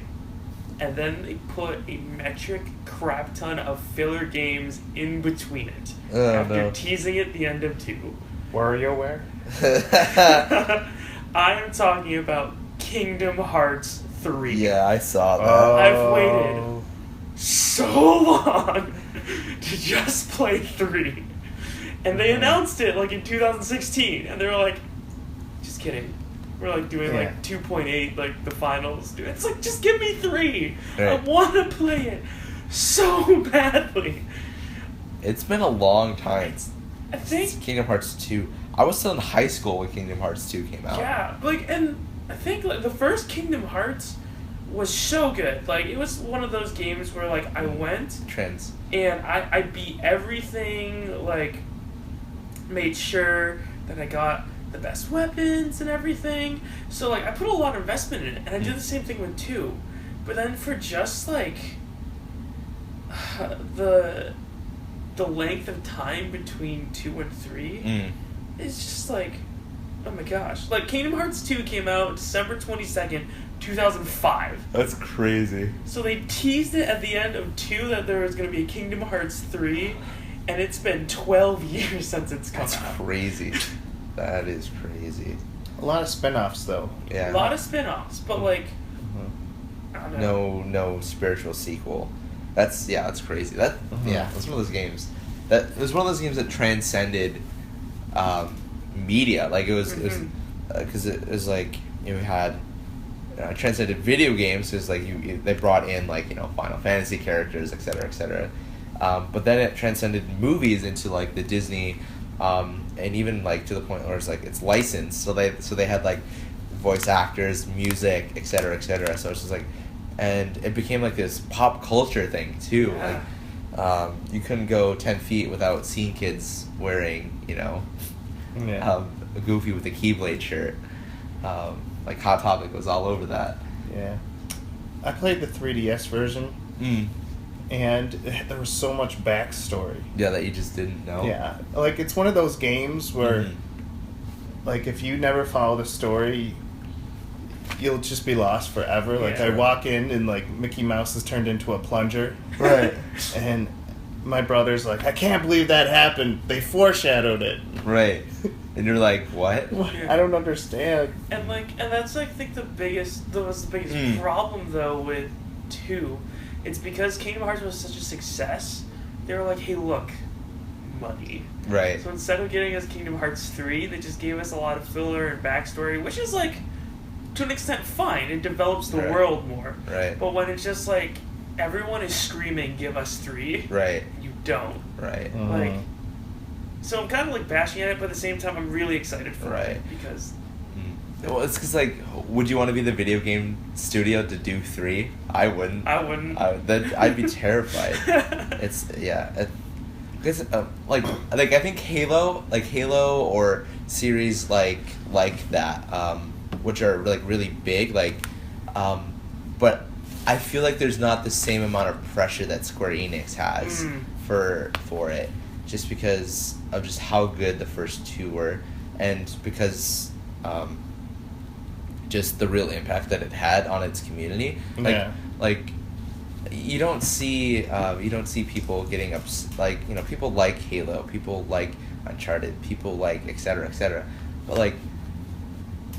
And then they put a metric crap ton of filler games in between it, Oh, after no. teasing at the end of 2. WarioWare. I am talking about Kingdom Hearts 3. Yeah, I saw that. I've waited so long to just play 3. And they announced it like in 2016, and they were like, just kidding. We're like doing like 2.8, like the finals. Dude, it's like, just give me 3. Right. I want to play it so badly. It's been a long time I think, since Kingdom Hearts 2. I was still in high school when Kingdom Hearts 2 came out. yeah, like, and I think like the first Kingdom Hearts was so good. Like, it was one of those games where like I went Trends. and I beat everything, like made sure that I got the best weapons and everything. So like I put a lot of investment in it, and I did the same thing with 2. But then for just like the length of time between 2 and 3, it's just like, oh my gosh. Like Kingdom Hearts 2 came out December 22nd, 2005. That's crazy. So they teased it at the end of 2 that there was going to be a Kingdom Hearts 3, and it's been 12 years since it's come That's out. crazy. That is crazy. A lot of spin-offs, though. Yeah. A lot of spin-offs, but like, I don't know. No spiritual sequel. That's crazy. That's one of those games. It was one of those games that transcended media. Like it was because it was like you had transcended video games. Because like they brought in like Final Fantasy characters, etc. But then it transcended movies into like the Disney, and even like to the point where it's licensed. So they had like voice actors, music, etc. So it's just like, and it became like this pop culture thing too. Yeah. Like, you couldn't go 10 feet without seeing kids wearing, a Goofy with a Keyblade shirt. Like Hot Topic was all over that. Yeah. I played the 3DS version, and there was so much backstory. Yeah, that you just didn't know. Yeah. Like, it's one of those games where, like, if you never follow the story, you'll just be lost forever. Like, I walk in and, like, Mickey Mouse has turned into a plunger. Right. And my brother's like, I can't believe that happened. They foreshadowed it. Right. And you're like, what? I don't understand. And that's like, I think the biggest problem though with 2. It's because Kingdom Hearts was such a success. They were like, hey, look, money. Right. So instead of getting us Kingdom Hearts 3, they just gave us a lot of filler and backstory, which is like, to an extent, fine. It develops the world more. Right. But when it's just like everyone is screaming, "Give us 3," Right. you don't. Right. Like, so I'm kind of like bashing at it, but at the same time, I'm really excited for it because. Well, it's because like, would you want to be the video game studio to do 3? I wouldn't. I'd be terrified. Because like I think Halo or series like that, which are like really big, but I feel like there's not the same amount of pressure that Square Enix has for it, just because of just how good the first 2 were, and because just the real impact that it had on its community. Like you don't see people getting people like Halo, people like Uncharted, people like etc. But like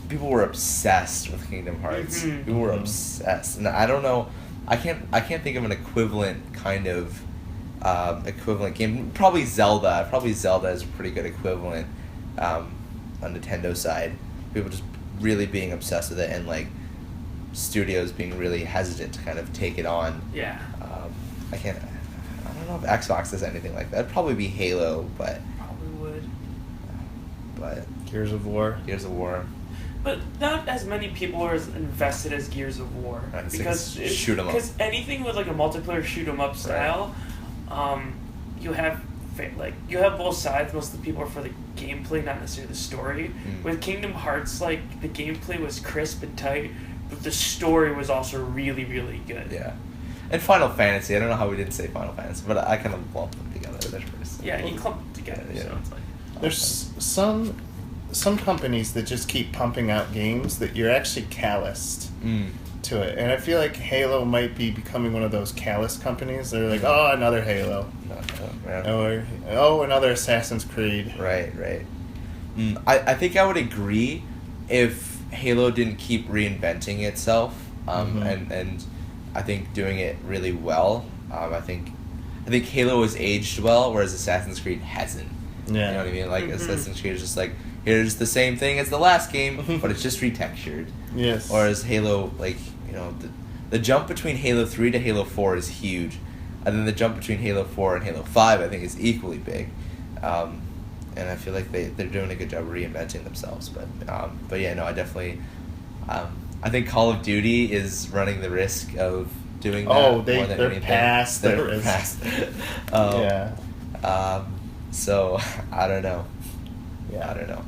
people were obsessed with Kingdom Hearts. People were obsessed, and I don't know. I can't think of an equivalent kind of equivalent game. Probably Zelda. Zelda is a pretty good equivalent on Nintendo side. People just really being obsessed with it, and like studios being really hesitant to kind of take it on. Yeah. I don't know if Xbox does anything like that. It'd probably be Halo, but probably would. But Gears of War. But not as many people are as invested as Gears of War, because shoot 'em up. Because anything with like a multiplayer shoot 'em up style, you have both sides. Most of the people are for the gameplay, not necessarily the story. With Kingdom Hearts, like the gameplay was crisp and tight, but the story was also really, really good. Yeah. And Final Fantasy. I don't know how we didn't say Final Fantasy, but I kind of lumped them together. Yeah, you clump them together. Yeah. So it's like, There's some companies that just keep pumping out games that you're actually calloused to it, and I feel like Halo might be becoming one of those callous companies. They're like, oh, another Halo, or another Assassin's Creed. Right. I think I would agree if Halo didn't keep reinventing itself and I think doing it really well. I think Halo has aged well, whereas Assassin's Creed hasn't. Yeah. You know what I mean? Like Assassin's Creed is just like, here's the same thing as the last game, but it's just retextured. Yes. Whereas Halo, like, you know, the jump between Halo 3 to Halo 4 is huge. And then the jump between Halo 4 and Halo 5, I think, is equally big. And I feel like they're doing a good job of reinventing themselves. But yeah, no, I definitely... I think Call of Duty is running the risk of doing that more than they're anything. past the risk. Yeah. So, I don't know. Yeah. I don't know.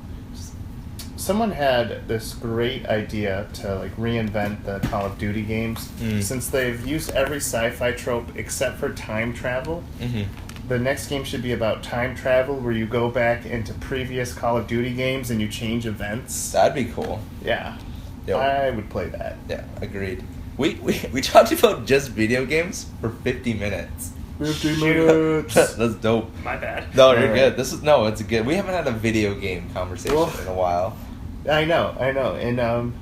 Someone had this great idea to like reinvent the Call of Duty games. Since they've used every sci-fi trope except for time travel. The next game should be about time travel, where you go back into previous Call of Duty games and you change events. That'd be cool. Yeah. Yo. I would play that. Yeah, agreed. We talked about just video games for 50 minutes. 50 minutes. That's dope. My bad. No, you're Alright. good. It's good. We haven't had a video game conversation in a while. I know. And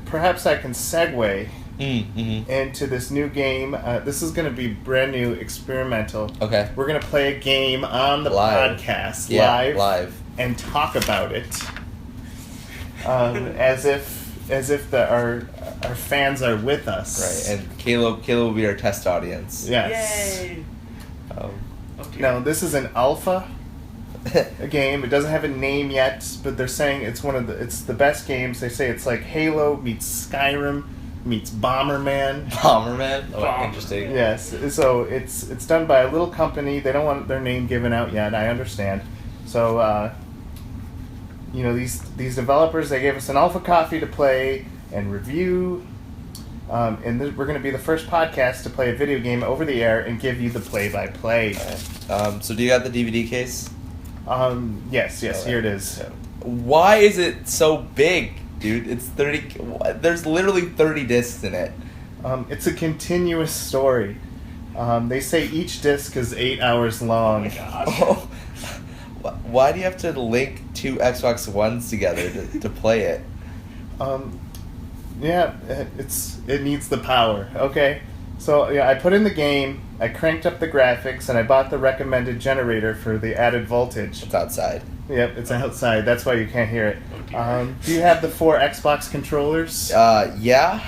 perhaps I can segue into this new game. This is going to be brand new, experimental. Okay. We're going to play a game on the Live. podcast Live. and talk about it as if our fans are with us. Right, and Caleb will be our test audience. Yes. Yay! Um, Oh, dear. Now this is an alpha a game. It doesn't have a name yet, but they're saying it's the best games. They say it's like Halo meets Skyrim meets Bomberman. Bomberman? Oh, Bomberman. interesting. Yes, so it's done by a little company. They don't want their name given out yet. I understand. So these developers, they gave us an alpha copy to play and review. And we're going to be the first podcast to play a video game over the air and give you the play-by-play. So do you got the DVD case? Yes, here it is. Why is it so big, dude? It's 30... There's literally 30 discs in it. It's a continuous story. They say each disc is 8 hours long. Oh my gosh. Oh, why do you have to link two Xbox Ones together to play it? Yeah, it needs the power. Okay, so yeah, I put in the game, I cranked up the graphics, and I bought the recommended generator for the added voltage. It's outside. Yep, it's outside. That's why you can't hear it. Oh, dear. Do you have the 4 Xbox controllers? Yeah.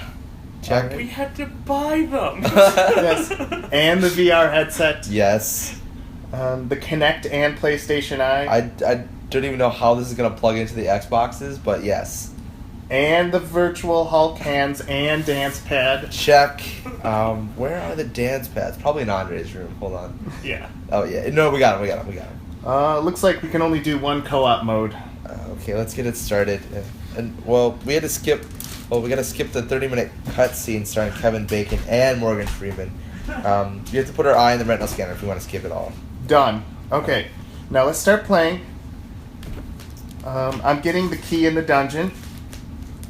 Check. We had to buy them. Yes, and the VR headset. Yes. The Kinect and PlayStation Eye. I don't even know how this is gonna plug into the Xboxes, but yes. And the virtual Hulk hands and dance pad. Check. Where are the dance pads? Probably in Andre's room. Hold on. Yeah. Oh yeah. No, we got them. Looks like we can only do one co-op mode. Okay, let's get it started. And well, we gotta skip the 30-minute cutscene starring Kevin Bacon and Morgan Freeman. You have to put our eye in the retinal scanner if we want to skip it all. Done. Okay, now let's start playing. I'm getting the key in the dungeon.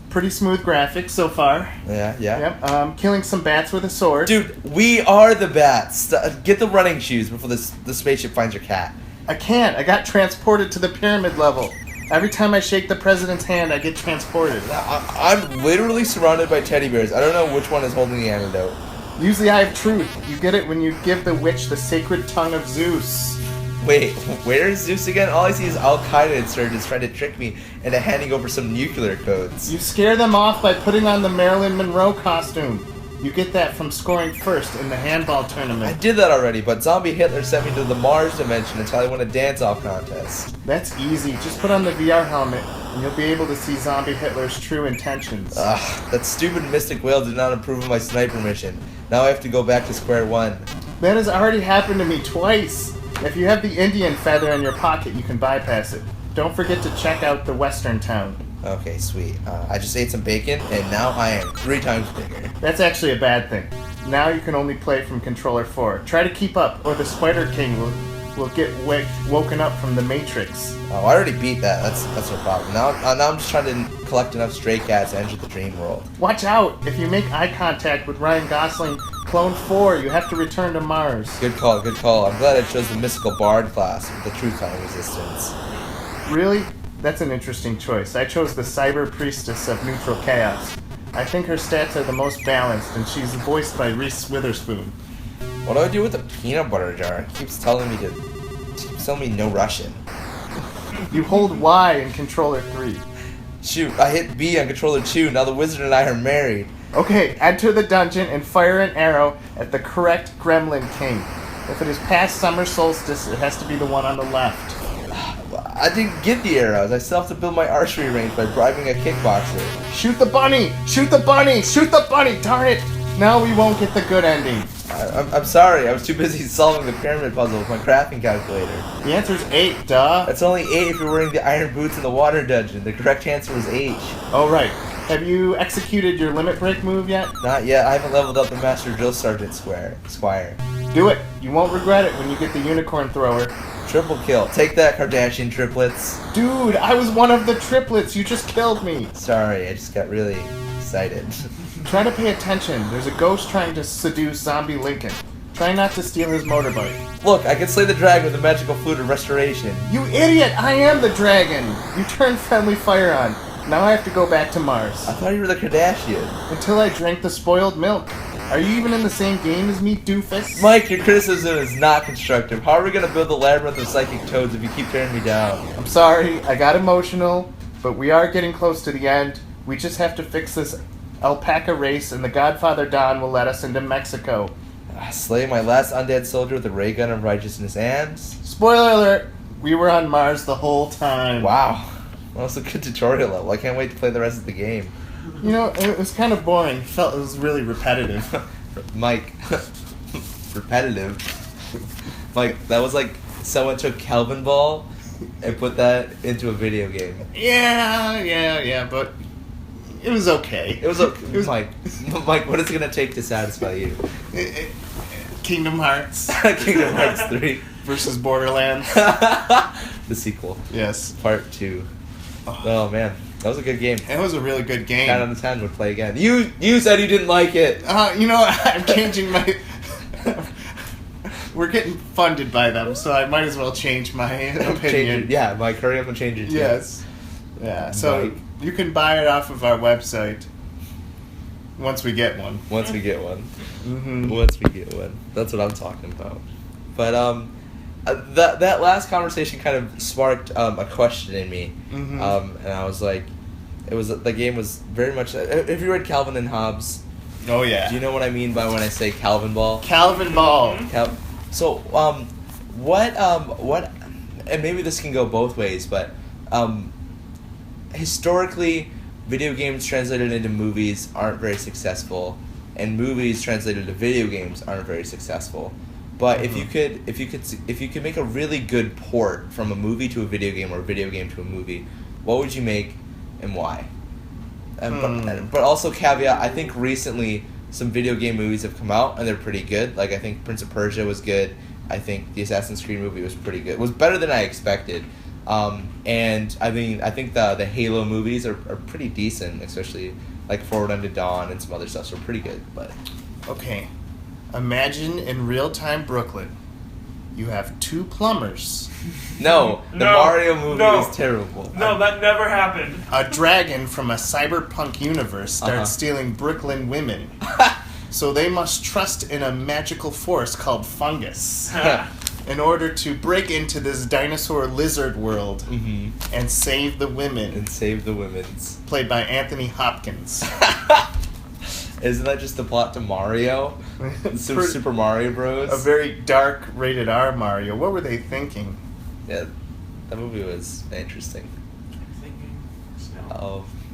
Pretty smooth graphics so far. Yeah. Yep. Killing some bats with a sword. Dude, we are the bats. Get the running shoes before the spaceship finds your cat. I can't. I got transported to the pyramid level. Every time I shake the president's hand, I get transported. I'm literally surrounded by teddy bears. I don't know which one is holding the antidote. Use the Eye of Truth. You get it when you give the witch the sacred tongue of Zeus. Wait, where is Zeus again? All I see is Al-Qaeda insurgents trying to trick me into handing over some nuclear codes. You scare them off by putting on the Marilyn Monroe costume. You get that from scoring first in the handball I tournament. did that already, but Zombie Hitler sent me to the Mars dimension until I won a dance-off contest. That's easy. Just put on the VR helmet, and you'll be able to see Zombie Hitler's true intentions. That stupid Mystic Whale did not approve of my sniper mission. Now I have to go back to square one. That has already happened to me twice. If you have the Indian feather in your pocket, you can bypass it. Don't forget to check out the Western town. Okay, sweet. I just ate some bacon, and now I am 3 times bigger. That's actually a bad thing. Now you can only play from controller 4. Try to keep up, or the Spider King will get woken up from the Matrix. Oh, I already beat that. That's no problem. Now I'm just trying to collect enough stray cats to enter the dream world. Watch out! If you make eye contact with Ryan Gosling, Clone 4, you have to return to Mars. Good call. I'm glad I chose the mystical bard class with the truth-telling resistance. Really? That's an interesting choice. I chose the Cyber Priestess of Neutral Chaos. I think her stats are the most balanced, and she's voiced by Reese Witherspoon. What do I do with the peanut butter jar? It keeps telling me no Russian. You hold Y in controller 3. Shoot, I hit B on controller 2. Now the wizard and I are married. Okay, enter the dungeon and fire an arrow at the correct Gremlin King. If it is past summer solstice, it has to be the one on the left. I didn't get the arrows. I still have to build my archery range by bribing a kickboxer. Shoot the bunny! Shoot the bunny! Shoot the bunny! Darn it! Now we won't get the good ending. I'm sorry. I was too busy solving the pyramid puzzle with my crafting calculator. The answer's 8, duh. That's only 8 if you're wearing the iron boots in the water dungeon. The correct answer was H. Oh, right. Have you executed your limit break move yet? Not yet. I haven't leveled up the Master Drill Sergeant Squire. Do it. You won't regret it when you get the unicorn thrower. Triple kill. Take that, Kardashian triplets. Dude, I was one of the triplets. You just killed me. Sorry, I just got really excited. Try to pay attention. There's a ghost trying to seduce Zombie Lincoln. Try not to steal his motorbike. Look, I can slay the dragon with a magical flute of restoration. You idiot! I am the dragon! You turned friendly fire on. Now I have to go back to Mars. I thought you were the Kardashian. Until I drank the spoiled milk. Are you even in the same game as me, doofus? Mike, your criticism is not constructive. How are we going to build the labyrinth of psychic toads if you keep tearing me down? I'm sorry, I got emotional, but we are getting close to the end. We just have to fix this alpaca race, and the Godfather Don will let us into Mexico. Slay my last undead soldier with a ray gun of righteousness and... Spoiler alert, we were on Mars the whole time. Wow. That was a good tutorial level. I can't wait to play the rest of the game. You know, it was kind of boring. It was really repetitive. Mike. Repetitive. Mike, that was like someone took Kelvin Ball and put that into a video game. Yeah, but it was okay. It was Mike, what is it going to take to satisfy you? Kingdom Hearts. Kingdom Hearts 3. Versus Borderlands. The sequel. Yes. Part 2. Oh, man. That was a good game. It was a really good game. 10 out of 10 would play again. You said you didn't like it. You know, I'm changing my... We're getting funded by them, so I might as well change my opinion. Yeah, Mike, hurry up and change it. Yes. Yeah, so Mike. You can buy it off of our website once we get one. Once we get one. Mm-hmm. Once we get one. That's what I'm talking about. But that last conversation kind of sparked a question in me. Mm-hmm. And I was like, the game was very much. If you read Calvin and Hobbes, Oh yeah. do you know what I mean by when I say Calvin Ball? Calvin Ball. So what and maybe this can go both ways, but historically, video games translated into movies aren't very successful, and movies translated to video games aren't very successful. But if you could make a really good port from a movie to a video game or a video game to a movie, what would you make and why? But also caveat, I think recently some video game movies have come out and they're pretty good. Like I think Prince of Persia was good. I think the Assassin's Creed movie was pretty good. It was better than I expected. And I mean, I think the Halo movies are pretty decent, especially like Forward Unto Dawn and some other stuff. So pretty good, but Okay. Imagine in real-time Brooklyn, you have two plumbers, no, the No, Mario movie no. is terrible. No, that never happened. a dragon from a cyberpunk universe starts Uh-huh. stealing Brooklyn women. So they must trust in a magical force called fungus in order to break into this dinosaur lizard world hmm and save the women, And save the women's. played by Anthony Hopkins. Isn't that just the plot to Mario? Pretty- Super Mario Bros. A very dark rated R Mario. What were they thinking? Yeah, that movie was interesting.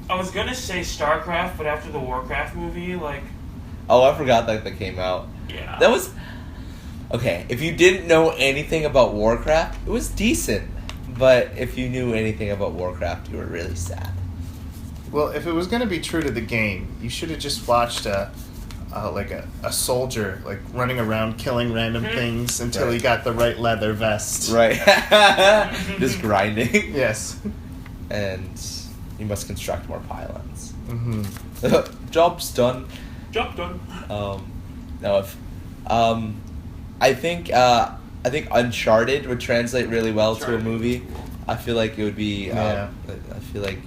I was gonna say StarCraft, but after the Warcraft movie, like, Oh, I forgot that came out. yeah. That was okay. If you didn't know anything about Warcraft, it was decent. But if you knew anything about Warcraft, you were really sad. Well, if it was going to be true to the game, you should have just watched a soldier like running around killing random things until he Right. got the right leather vest. Right. Just grinding. Yes. And you must construct more pylons. Mm-hmm. Job's done. Job done. No, if I think Uncharted would translate really well to a Uncharted. movie. I feel like it would be. Yeah. I feel like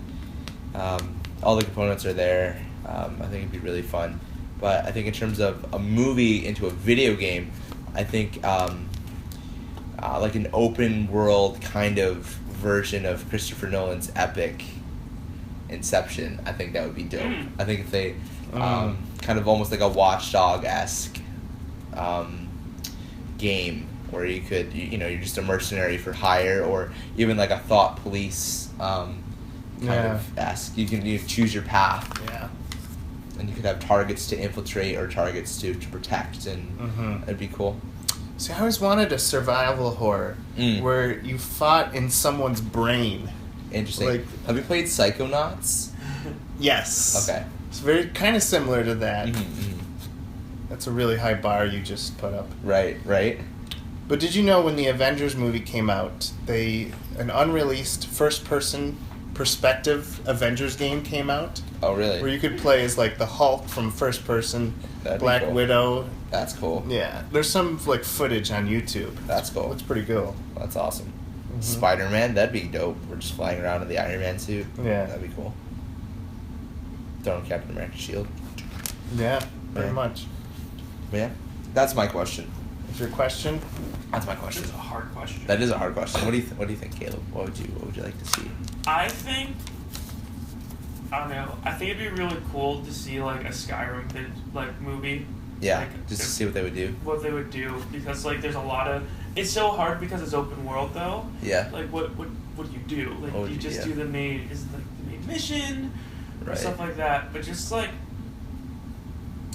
all the components are there. I think it'd be really fun. But I think in terms of a movie into a video game, I think like an open world kind of version of Christopher Nolan's epic Inception. I think that would be dope. I think if they kind of almost like a Watchdog-esque game where you could, you're just a mercenary for hire, or even like a thought police kind of esque. You can choose your path. Yeah. And you could have targets to infiltrate or targets to protect, and it'd be cool. See, I always wanted a survival horror where you fought in someone's brain. Interesting. Like, have you played Psychonauts? Yes. Okay. It's very kind of similar to that. Mm-hmm. That's a really high bar you just put up. Right. But did you know when the Avengers movie came out, an unreleased first-person perspective Avengers game came out? Oh, really? Where you could play as like the Hulk from first person, That'd be Black cool. Widow. That's cool. Yeah, there's some like footage on YouTube. That's cool. It's pretty cool. That's awesome. Spider-Man, that'd be dope. We're just flying around in the Iron Man suit. Yeah. That'd be cool. Throwing Captain America's shield. Yeah, very Yeah. much. But yeah, that's my question. Is your question? That's my question. It's a hard question. That is a hard question. What do you think, Caleb? What would you like to see? I don't know. I think it'd be really cool to see like a Skyrim movie. Yeah, Like, just to see what they would do. What they would do, because like there's a lot of. It's so hard because it's open world though. Yeah. Like what do you do? Like What would you you- just yeah. do the main mission or Right. stuff like that. But just like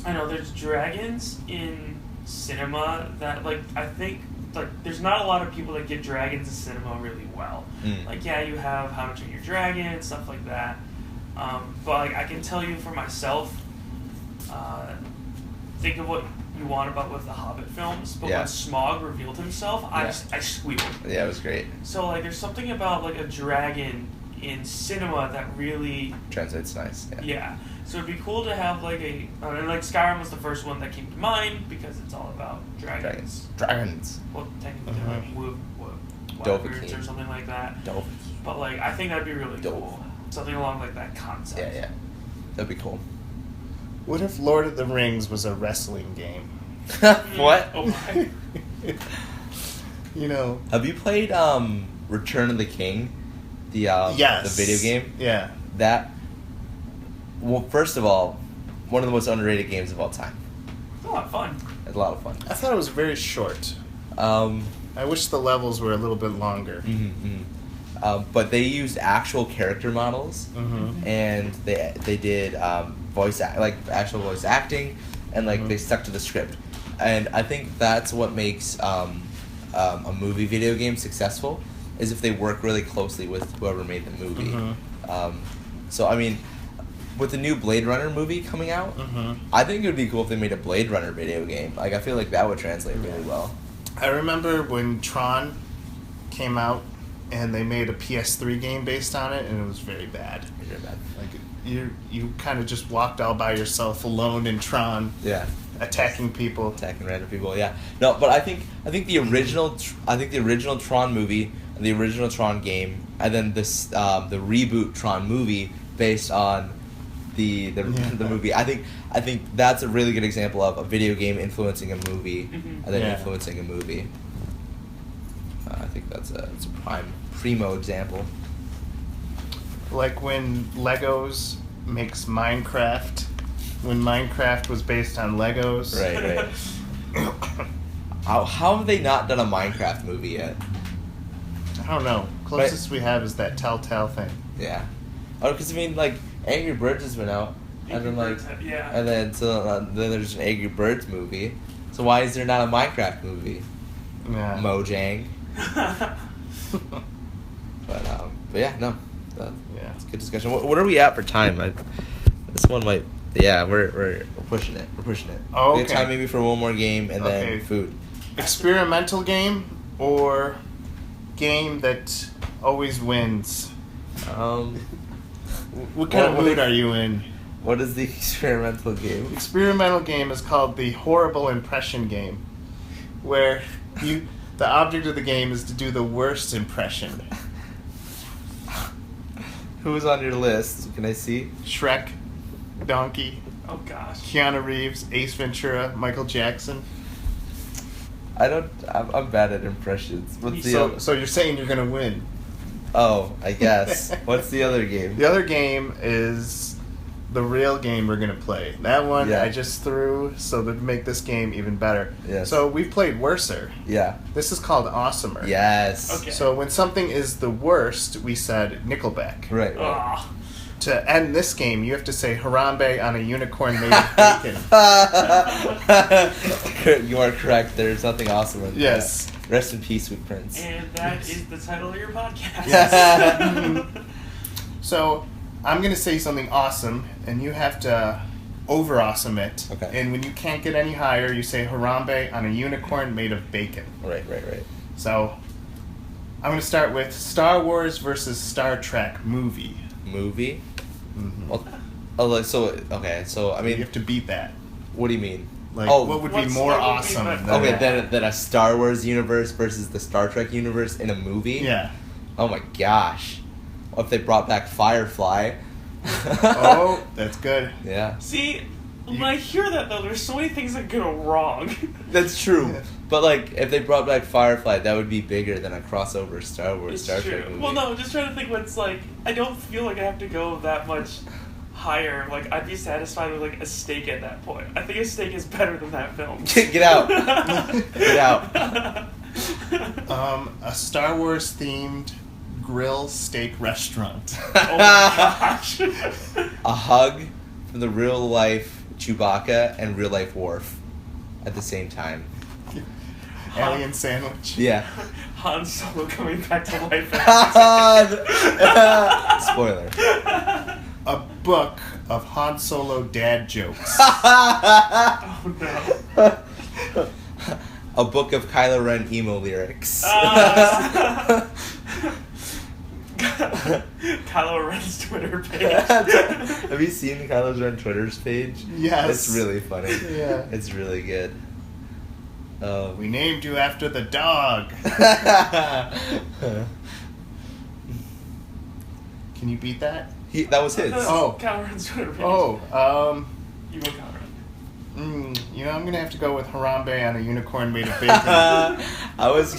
I know there's dragons in cinema that like I think like there's not a lot of people that get dragons in cinema really well. Like yeah, you have How to Train Your Dragon, stuff like that. But like I can tell you for myself, think of what you want about with the Hobbit films, but Yeah. when Smaug revealed himself, I squealed. Yeah, it was great. So like there's something about like a dragon in cinema that really Translates nice. Yeah. yeah. So it'd be cool to have like and like Skyrim was the first one that came to mind because it's all about dragons. Dragons. Well, technically they're like wyverns Dovahkiin. or something like that. Dovahkiin. But like I think that'd be really Dove. cool. Something along like that concept. Yeah. That'd be cool. What if Lord of the Rings was a wrestling game? What? Oh my. You know. Have you played Return of the King? The Yes. the video game? Yeah. That, well, first of all, one of the most underrated games of all time. It's a lot of fun. It's a lot of fun. I thought it was very short. Um, I wish the levels were a little bit longer. But they used actual character models, and they did actual voice acting, and they stuck to the script. And I think that's what makes a movie video game successful, is if they work really closely with whoever made the movie. So I mean, with the new Blade Runner movie coming out, I think it would be cool if they made a Blade Runner video game. Like I feel like that would translate really well. I remember when Tron came out and they made a PS3 game based on it, and it was very bad. Very bad. Like you kind of just walked all by yourself alone in Tron, Yeah. attacking people. Attacking random people, yeah. No, but I think the original Tron movie, the original Tron game, and then this the reboot Tron movie based on the movie. I think that's a really good example of a video game influencing a movie and then influencing a movie. I think that's a primo example. Like when Legos makes Minecraft, when Minecraft was based on Legos. Right. How have they not done a Minecraft movie yet? I don't know. Closest we have is that Telltale thing. Yeah. Oh, because I mean, Angry Birds has been out, and then yeah. and then then there's an Angry Birds movie. So why is there not a Minecraft movie? Yeah. Mojang. But yeah, no. It's a good discussion. What are we at for time? This one might. Yeah, we're pushing it. We're pushing it. Oh, We have okay. time maybe for one more game and Okay. then food. Experimental game or game that always wins? What kind of what mood is- are you in? What is the experimental game? Experimental game is called the horrible impression game, where the object of the game is to do the worst impression. Who's on your list? Can I see? Shrek. Donkey, Oh gosh. Keanu Reeves, Ace Ventura, Michael Jackson. I'm bad at impressions. What's the other? So you're saying you're gonna win? Oh, I guess. What's the other game? The other game is the real game we're gonna play. That one Yeah. I just threw so to make this game even better. Yes. So we've played Worser. Yeah. This is called Awesomer. Yes. Okay. So when something is the worst, we said Nickelback. Right. Right. Ah. To end this game, you have to say Harambe on a unicorn made of bacon. You are correct. There's nothing awesome in Yes. that. Rest in peace, sweet prince. And that is the title of your podcast. Yes. So I'm gonna say something awesome, and you have to over awesome it. Okay. And when you can't get any higher, you say Harambe on a unicorn made of bacon. Right. Right. Right. So I'm gonna start with Star Wars versus Star Trek movie. Movie. Mm-hmm. Well, oh, like, so okay. So I You mean, have to beat that. what do you mean? Like, Oh, what would be what's- more what would be awesome? better? than Okay, that? then a Star Wars universe versus the Star Trek universe in a movie. Yeah. Oh my gosh. What if they brought back Firefly? Oh, that's good. Yeah. See, when I hear that though, there's so many things that go wrong. That's true. Yeah. But like, if they brought back Firefly, that would be bigger than a crossover Star Wars It's Star true. Trek movie. Well, no, I'm just trying to think what's like. I don't feel like I have to go that much higher. Like, I'd be satisfied with like a steak at that point. I think a steak is better than that film. Get out. Get out. A Star Wars themed grill steak restaurant. Oh my gosh. A hug from the real life Chewbacca and real life Worf at the same time. Alien sandwich. Yeah. Han Solo coming back to life. Spoiler. A book of Han Solo dad jokes. Oh no. A book of Kylo Ren emo lyrics. Kylo Ren's Twitter page. Have you seen Kylo Ren Twitter's page? Yes. It's really funny. Yeah. It's really good. We named you after the dog. Can you beat that? That was his. Oh. Kylo Ren's Twitter page. Oh, You go Kylo Ren. I'm gonna have to go with Harambe on a unicorn made of bacon. I was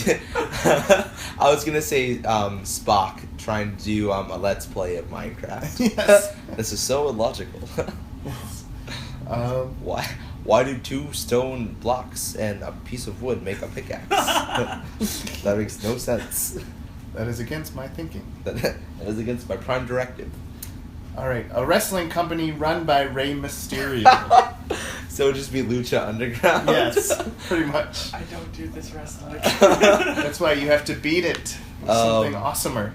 gonna say Spock trying to do a let's play of Minecraft. Yes. This is so illogical. Why do 2 stone blocks and a piece of wood make a pickaxe? That makes no sense. That is against my thinking. That is against my prime directive. All right, a wrestling company run by Rey Mysterio. So it would just be Lucha Underground? Yes, pretty much. I don't do this wrestling. That's why you have to beat it with something awesomer.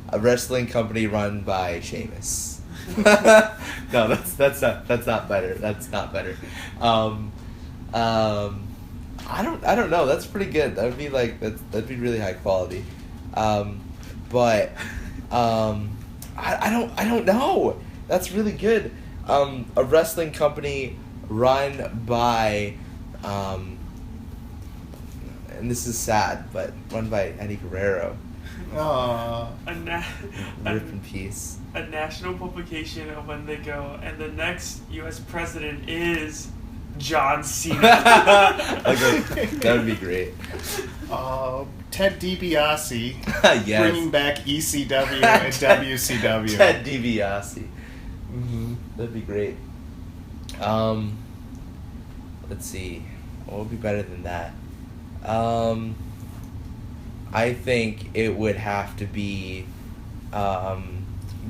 A wrestling company run by Sheamus. No, that's not better. That's not better. I don't know. That's pretty good. That would be like that'd be really high quality. But I don't know. That's really good. A wrestling company run by and this is sad, but run by Eddie Guerrero. Aww. Rip in peace. A national publication of when they go, and the next U.S. president is John Cena. Okay, that would be great. Ted DiBiase Yes. bringing back ECW and WCW. Ted DiBiase. Mm-hmm. That'd be great. Let's see. What would be better than that? I think it would have to be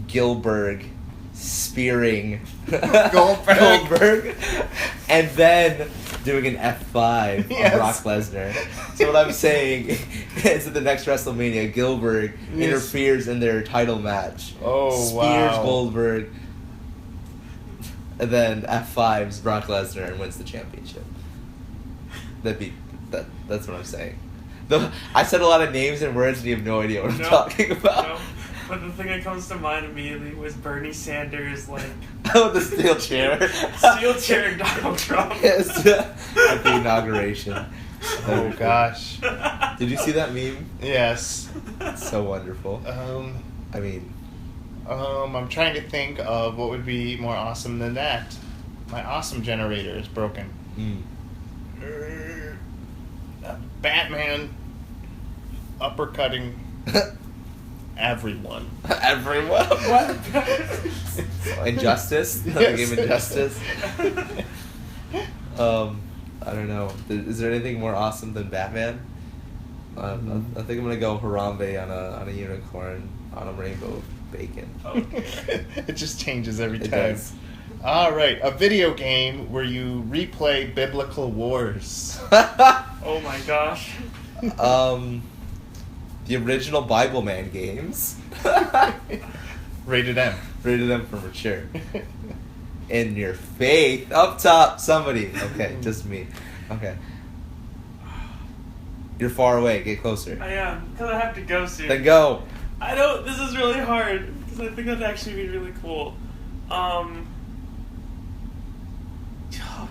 Gilbert spearing Goldberg and then doing an F5 Yes. on Brock Lesnar. So what I'm saying is that the next WrestleMania, Gilbert Yes. interferes in their title match. Oh, Spears wow. Goldberg, and then F5's Brock Lesnar and wins the championship. That's what I'm saying. I said a lot of names and words and you have no idea what I'm talking about. No. But the thing that comes to mind immediately was Bernie Sanders, like Oh, the steel chair. steel chairing Donald Trump. Yes, at the inauguration. Oh gosh. Did you see that meme? Yes. It's so wonderful. I mean, I'm trying to think of what would be more awesome than that. My awesome generator is broken. Batman uppercutting everyone. Everyone? What? Injustice? The Yes. game Injustice? I don't know. Is there anything more awesome than Batman? I think I'm gonna go Harambe on a unicorn on a rainbow of bacon. It just changes every It time. does. All right, a video game where you replay biblical wars. Oh my gosh. The original Bible Man games. Rated M. Rated them for mature. In your faith. Up top, somebody. Okay, just me. Okay. You're far away. Get closer. I am, because I have to go soon. Then go. I don't. This is really hard because I think that'd actually be really cool. Oh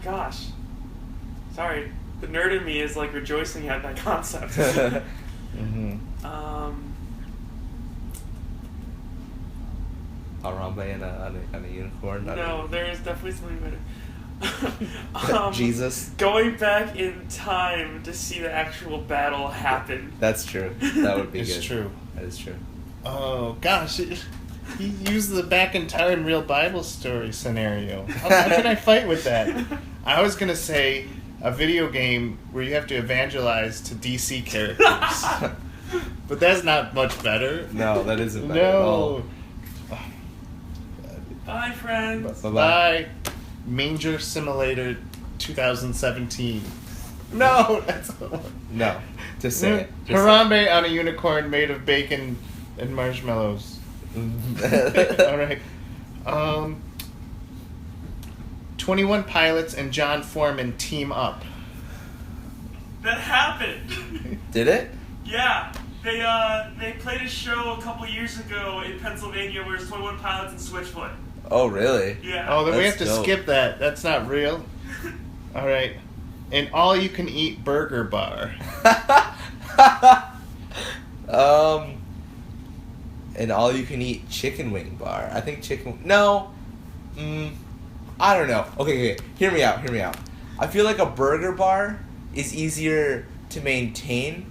gosh. Sorry, the nerd in me is like rejoicing at that concept. Harambe on a unicorn. No, there is definitely something better. Jesus. Going back in time to see the actual battle happen. That's true. That would be It's good. true. That is true. Oh gosh, he used the back in time real Bible story scenario. How can I fight with that? I was gonna say a video game where you have to evangelize to DC characters, but that's not much better. No, that isn't better at all. No. Bye, friends. Bye-bye. Bye. Manger Simulator 2017. No, that's No. Just say it. Just say Harambe on a unicorn made of bacon and marshmallows. it. All right. 21 Pilots and John Foreman team up. That happened. Did it? Yeah. They played a show a couple years ago in Pennsylvania where it's 21 Pilots and Switchfoot. Oh, really? Yeah. Oh, then we have That's to dope. skip that. That's not real. All right. An all-you-can-eat burger bar. An all-you-can-eat chicken wing bar. I think chicken. No. I don't know. Okay. Hear me out. I feel like a burger bar is easier to maintain,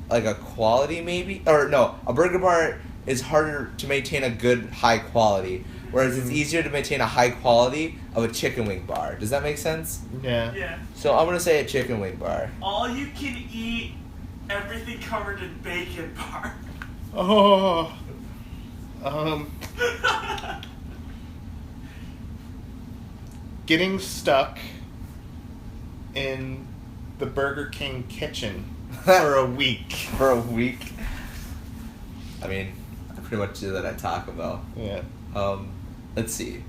like a quality maybe. Or no, a burger bar is harder to maintain a good high quality, whereas it's easier to maintain a high quality of a chicken wing bar. Does that make sense? Yeah. Yeah. So I'm gonna say a chicken wing bar. All you can eat, everything covered in bacon bar. Oh. Getting stuck in the Burger King kitchen for a week. For a week. I mean, I pretty much do that at Taco Bell. Yeah. Let's see.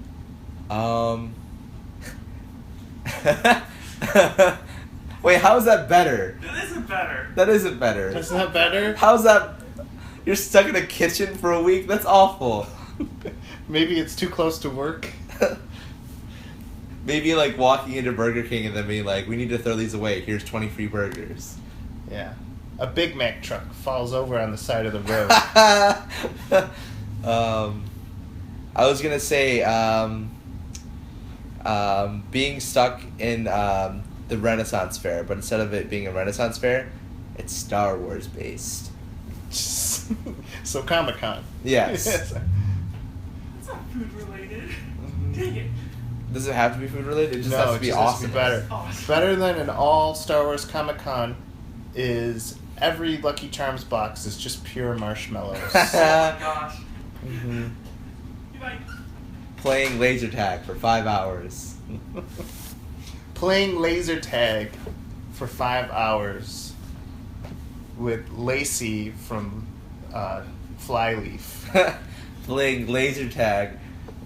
Wait, how's that better? That isn't better. That isn't better. That's not better? How's that? You're stuck in a kitchen for a week? That's awful. Maybe it's too close to work. Maybe like walking into Burger King and then being like, we need to throw these away. Here's 20 free burgers. Yeah. A Big Mac truck falls over on the side of the road. I was gonna say being stuck in the Renaissance Fair, but instead of it being a Renaissance Fair, it's Star Wars based. So Comic-Con. Yes. It's not food related. Dang it. Does it have to be food related? It just No, has to it be just has to awesome. be better. Awesome. Better than an all Star Wars Comic-Con is every Lucky Charms box is just pure marshmallows. Oh my gosh. hmm Like, Playing laser tag for 5 hours. Playing laser tag for 5 hours with Lacey from Flyleaf. Playing laser tag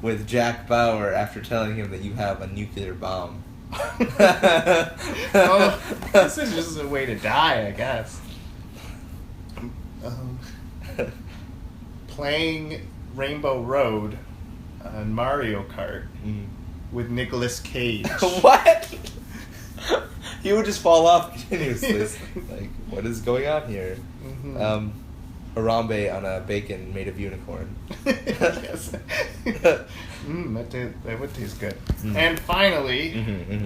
with Jack Bauer after telling him that you have a nuclear bomb. Oh, this is just a way to die, I guess. Playing Rainbow Road on Mario Kart with Nicolas Cage. What? He would just fall off continuously. Yes. Like, what is going on here? Mhm. Harambe on a bacon made of unicorn. Yes. That would taste good. And finally,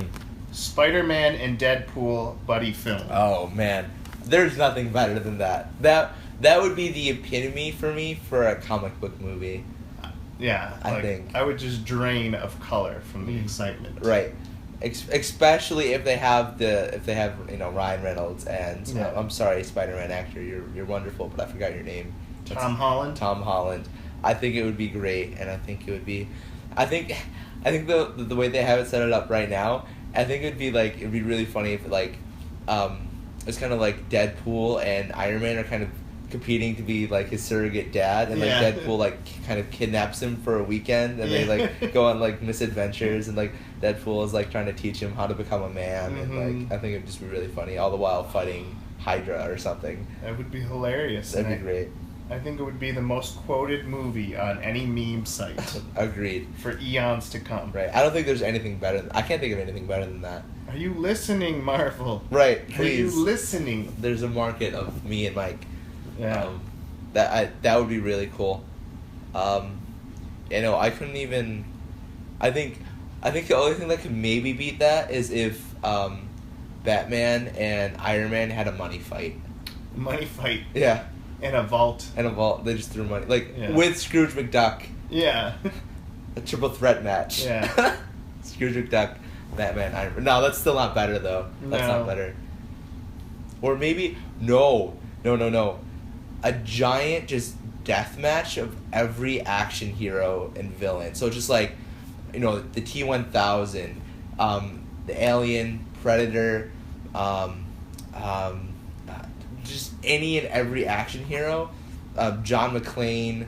Spider-Man and Deadpool buddy film. Oh man, there's nothing better than that. That would be the epitome for me for a comic book movie. Yeah, I think. I would just drain of color from the excitement. Right. Especially if they have Ryan Reynolds and I'm sorry, Spider-Man actor, you're wonderful, but I forgot your name. Tom Holland. Tom Holland. I think it would be great, and I think it would be, I think the way they have it set it up right now, I think it'd be really funny if it's kind of like Deadpool and Iron Man are kind of competing to be like his surrogate dad, and Deadpool kind of kidnaps him for a weekend, and they go on misadventures, and Deadpool is trying to teach him how to become a man, and I think it'd just be really funny, all the while fighting Hydra or something. That would be hilarious. That'd be great. I think it would be the most quoted movie on any meme site. Agreed. For eons to come. Right. I don't think there's anything better. I can't think of anything better than that. Are you listening, Marvel? Right. Please. Are you listening? There's a market of me and Mike. Yeah. That would be really cool. I couldn't even. I think the only thing that could maybe beat that is if Batman and Iron Man had a money fight. Money fight. Yeah. In a vault. They just threw money with Scrooge McDuck. Yeah. A triple threat match. Yeah. Scrooge McDuck, Batman, Iron Man. No, that's still not better though. That's not better. Or maybe no. A giant just death match of every action hero and villain. So just the T-1000, the Alien, Predator, just any and every action hero, John McClane,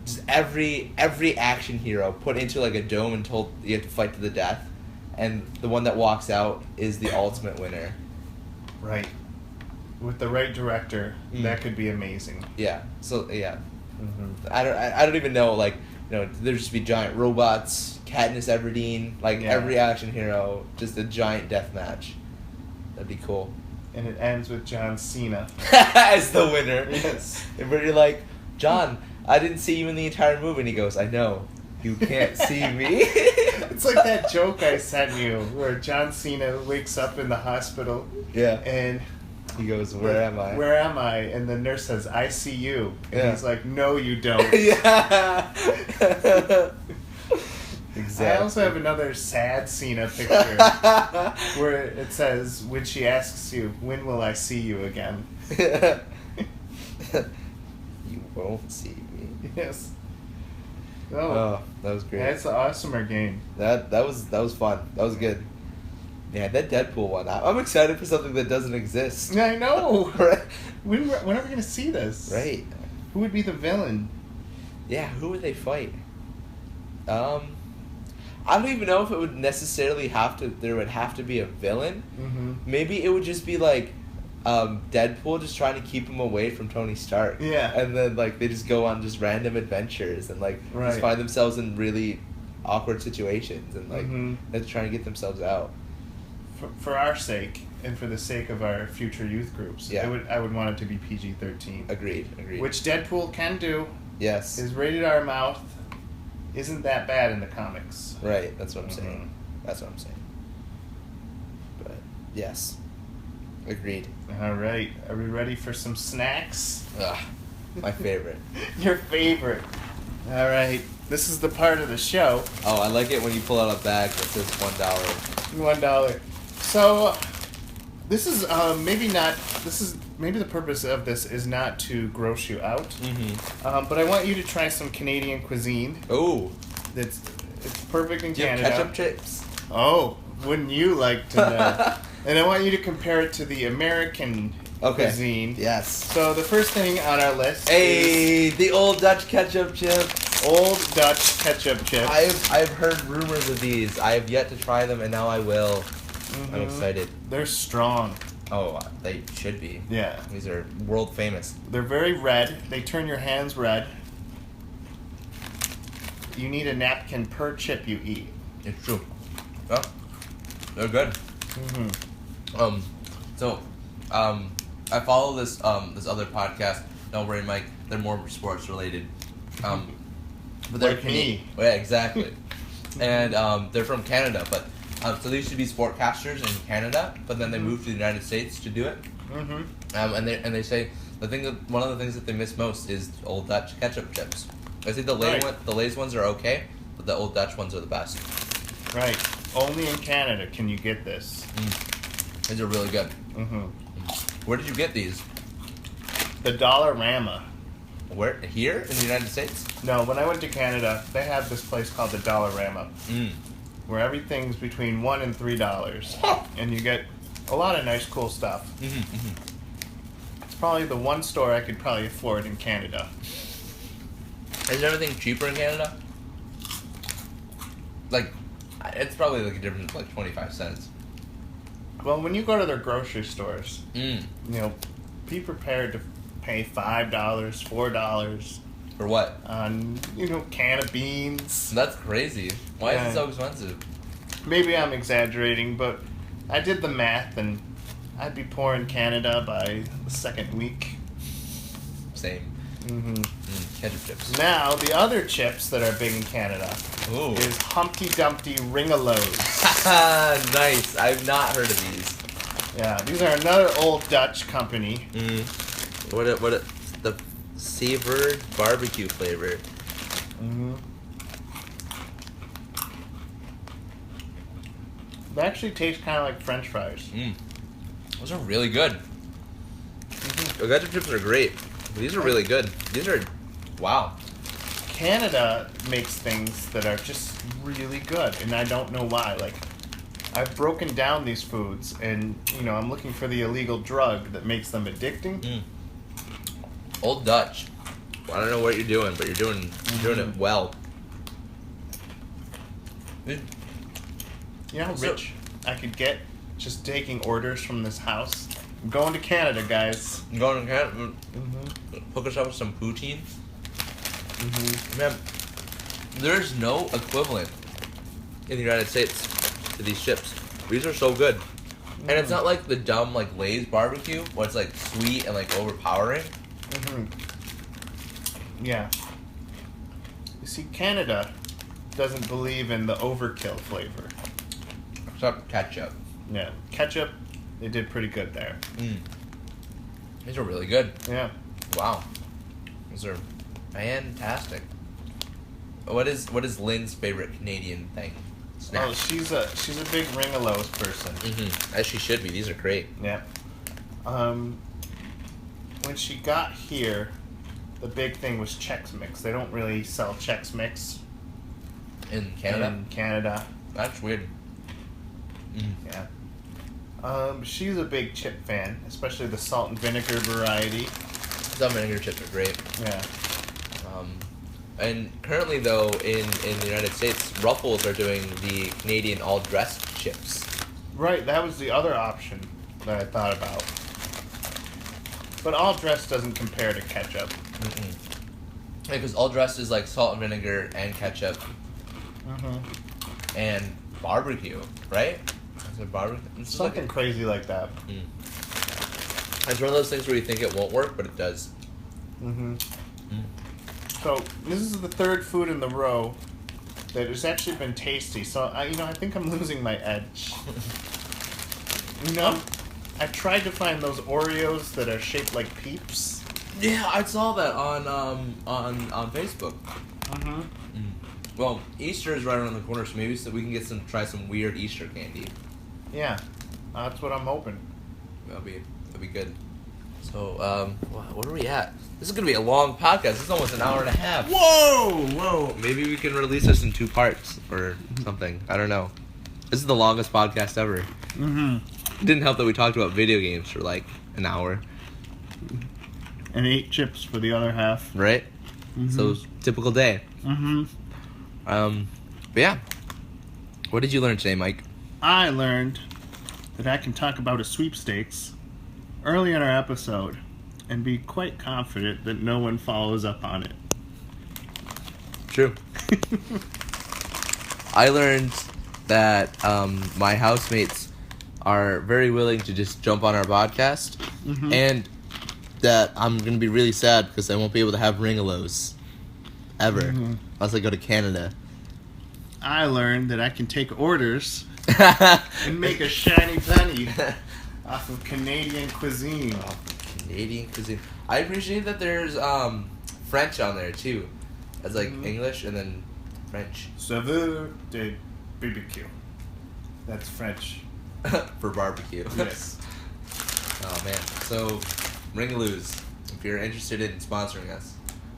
just every action hero put into a dome and told you have to fight to the death, and the one that walks out is the ultimate winner. Right. With the right director, that could be amazing. Yeah. So yeah, I don't even know there'd just be giant robots, Katniss Everdeen, every action hero, just a giant death match. That'd be cool. And it ends with John Cena as the winner. Yes. And you're like, John, I didn't see you in the entire movie. And he goes, I know. You can't see me. It's like that joke I sent you where John Cena wakes up in the hospital. Yeah. And he goes, where am I? Where am I? And the nurse says, I see you. And he's like, no, you don't. Yeah. Exactly. I also have another sad Cena picture where it says, when she asks you, when will I see you again? You won't see me. Yes. Oh, that was great. That's the awesomer game. That was fun. That was good. Yeah, that Deadpool one. I'm excited for something that doesn't exist. I know. Right? When are we going to see this? Right. Who would be the villain? Yeah, who would they fight? I don't even know if it would necessarily there would have to be a villain. Mm-hmm. Maybe it would just be Deadpool just trying to keep him away from Tony Stark. Yeah. And then they just go on just random adventures and just find themselves in really awkward situations and they're trying to get themselves out. For our sake and for the sake of our future youth groups, yeah. I would want it to be PG-13. Agreed. Which Deadpool can do. Yes. His rated R mouth isn't that bad in the comics. Right, that's what I'm saying. But, yes. Agreed. All right. Are we ready for some snacks? Ugh, my favorite. Your favorite. All right. This is the part of the show. Oh, I like it when you pull out a bag that says $1. $1. So, this is maybe the purpose of this is not to gross you out. Mm-hmm. But I want you to try some Canadian cuisine. Oh. It's perfect in Do you Canada. have ketchup chips? Oh, wouldn't you like to know? And I want you to compare it to the American cuisine. Yes. So the first thing on our list is the Old Dutch ketchup chips. Old Dutch ketchup chips. I've heard rumors of these. I have yet to try them, and now I will. Mm-hmm. I'm excited. They're strong. Oh, they should be. Yeah. These are world famous. They're very red. They turn your hands red. You need a napkin per chip you eat. It's true. Oh, they're good. Mm-hmm. I follow this other podcast Don't worry, Mike. They're more sports related. But they're Like me. Yeah, exactly. And they're from Canada, but so they used to be sportcasters in Canada, but then they moved to the United States to do it. Mm-hmm. And they say one of the things that they miss most is Old Dutch ketchup chips. I think the Lay's ones are okay, but the Old Dutch ones are the best. Right. Only in Canada can you get this. These are really good. Mm-hmm. Where did you get these? The Dollarama. Where? Here in the United States? No, when I went to Canada, they have this place called the Dollarama, where everything's between $1 and $3, and you get a lot of nice, cool stuff. It's probably the one store I could probably afford in Canada. Is everything cheaper in Canada? Like, it's probably like a difference of like 25 cents. Well, when you go to their grocery stores, you know, be prepared to pay $5, $4 For what? on, you know, can of beans. That's crazy. Why is it so expensive? Maybe I'm exaggerating, but I did the math, and I'd be poor in Canada by the second week. Same. Ketchup chips. Now, the other chips that are big in Canada Ooh. is Humpty Dumpty Ring-a-Lows. Nice. I've not heard of these. Yeah, these are another Old Dutch company. The savored barbecue flavor. They actually taste kind of like French fries. Those are really good. The ketchup chips are great. These are really good. These are, wow. Canada makes things that are just really good, and I don't know why. Like, I've broken down these foods, and, you know, I'm looking for the illegal drug that makes them addicting. Old Dutch. I don't know what you're doing, but you're doing it well. You know how rich I could get just taking orders from this house? I'm going to Canada, guys. I'm going to Canada. Hook us up with some poutine. Man, there's no equivalent in the United States to these chips. These are so good. And it's not like the dumb, like, Lay's barbecue, where it's, like, sweet and, like, overpowering. Yeah. You see, Canada doesn't believe in the overkill flavor. Except ketchup. Yeah. Ketchup, they did pretty good there. These are really good. Yeah. Wow. These are fantastic. What is Lynn's favorite Canadian thing? Snack. Oh, she's a big Ring-a-Lows person. As she should be. These are great. Yeah. When she got here, the big thing was Chex Mix. They don't really sell Chex Mix In Canada? in Canada. That's weird. Yeah. She's a big chip fan, especially the salt and vinegar variety. Some vinegar chips are great. Yeah. And currently, though, in the United States, Ruffles are doing the Canadian all-dressed chips. Right, that was the other option that I thought about. But all dressed doesn't compare to ketchup. Because all-dressed is like salt and vinegar and ketchup and barbecue, right? Is it barbecue? It's Something crazy like that. It's one of those things where you think it won't work, but it does. So this is the third food in the row that has actually been tasty. So I think I'm losing my edge. I tried to find those Oreos that are shaped like Peeps. Yeah, I saw that on Facebook. Well, Easter is right around the corner, so maybe we can try some weird Easter candy. Yeah, that's what I'm hoping. That'll be good. So, what are we at? This is gonna be a long podcast. This is almost an hour and a half. Whoa! Maybe we can release this in 2 parts or something. I don't know. This is the longest podcast ever. It didn't help that we talked about video games for like an hour. And 8 chips for the other half. Right? So, typical day. But yeah. What did you learn today, Mike? I learned that I can talk about a sweepstakes early in our episode and be quite confident that no one follows up on it. True. I learned that my housemates are very willing to just jump on our podcast and that I'm gonna be really sad because I won't be able to have Ringalos ever unless I go to Canada. I learned that I can take orders and make a shiny penny off of Canadian cuisine. Canadian cuisine. I appreciate that there's French on there too, as like English and then French Saveur de BBQ. That's French. for barbecue. Yes. Oh man. So, Ringaloos, if you're interested in sponsoring us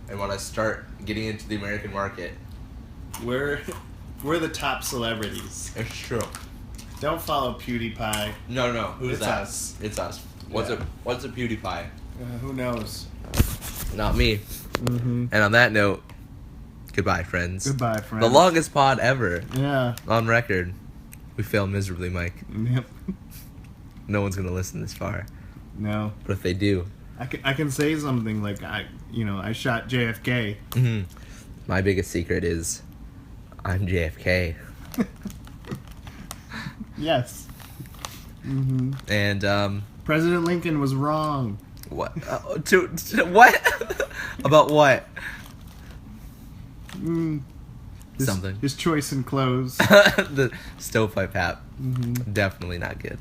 and want to start getting into the American market, We're the top celebrities. it's true. Don't follow PewDiePie. No, who's It's that? us. It's us. What's Yeah. a PewDiePie? Who knows? Not me. Mm-hmm. And on that note, goodbye, friends. Goodbye, friends. The longest pod ever Yeah. on record. We failed miserably, Mike. Yep. No one's gonna listen this far, No. but if they do, I can say something like I shot JFK. my biggest secret is I'm JFK. Yes. Mm-hmm. And President Lincoln was wrong. what? To what? About what? Something. His choice in clothes. The stovepipe hat. Mm-hmm. Definitely not good.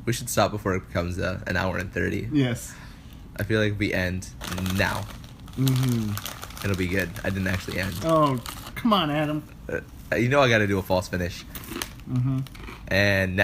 We should stop before it becomes an hour and 30. Yes. I feel like we end now. Mm-hmm. It'll be good. I didn't actually end. Oh, come on, Adam. You know I gotta do a false finish. Mm-hmm. And now.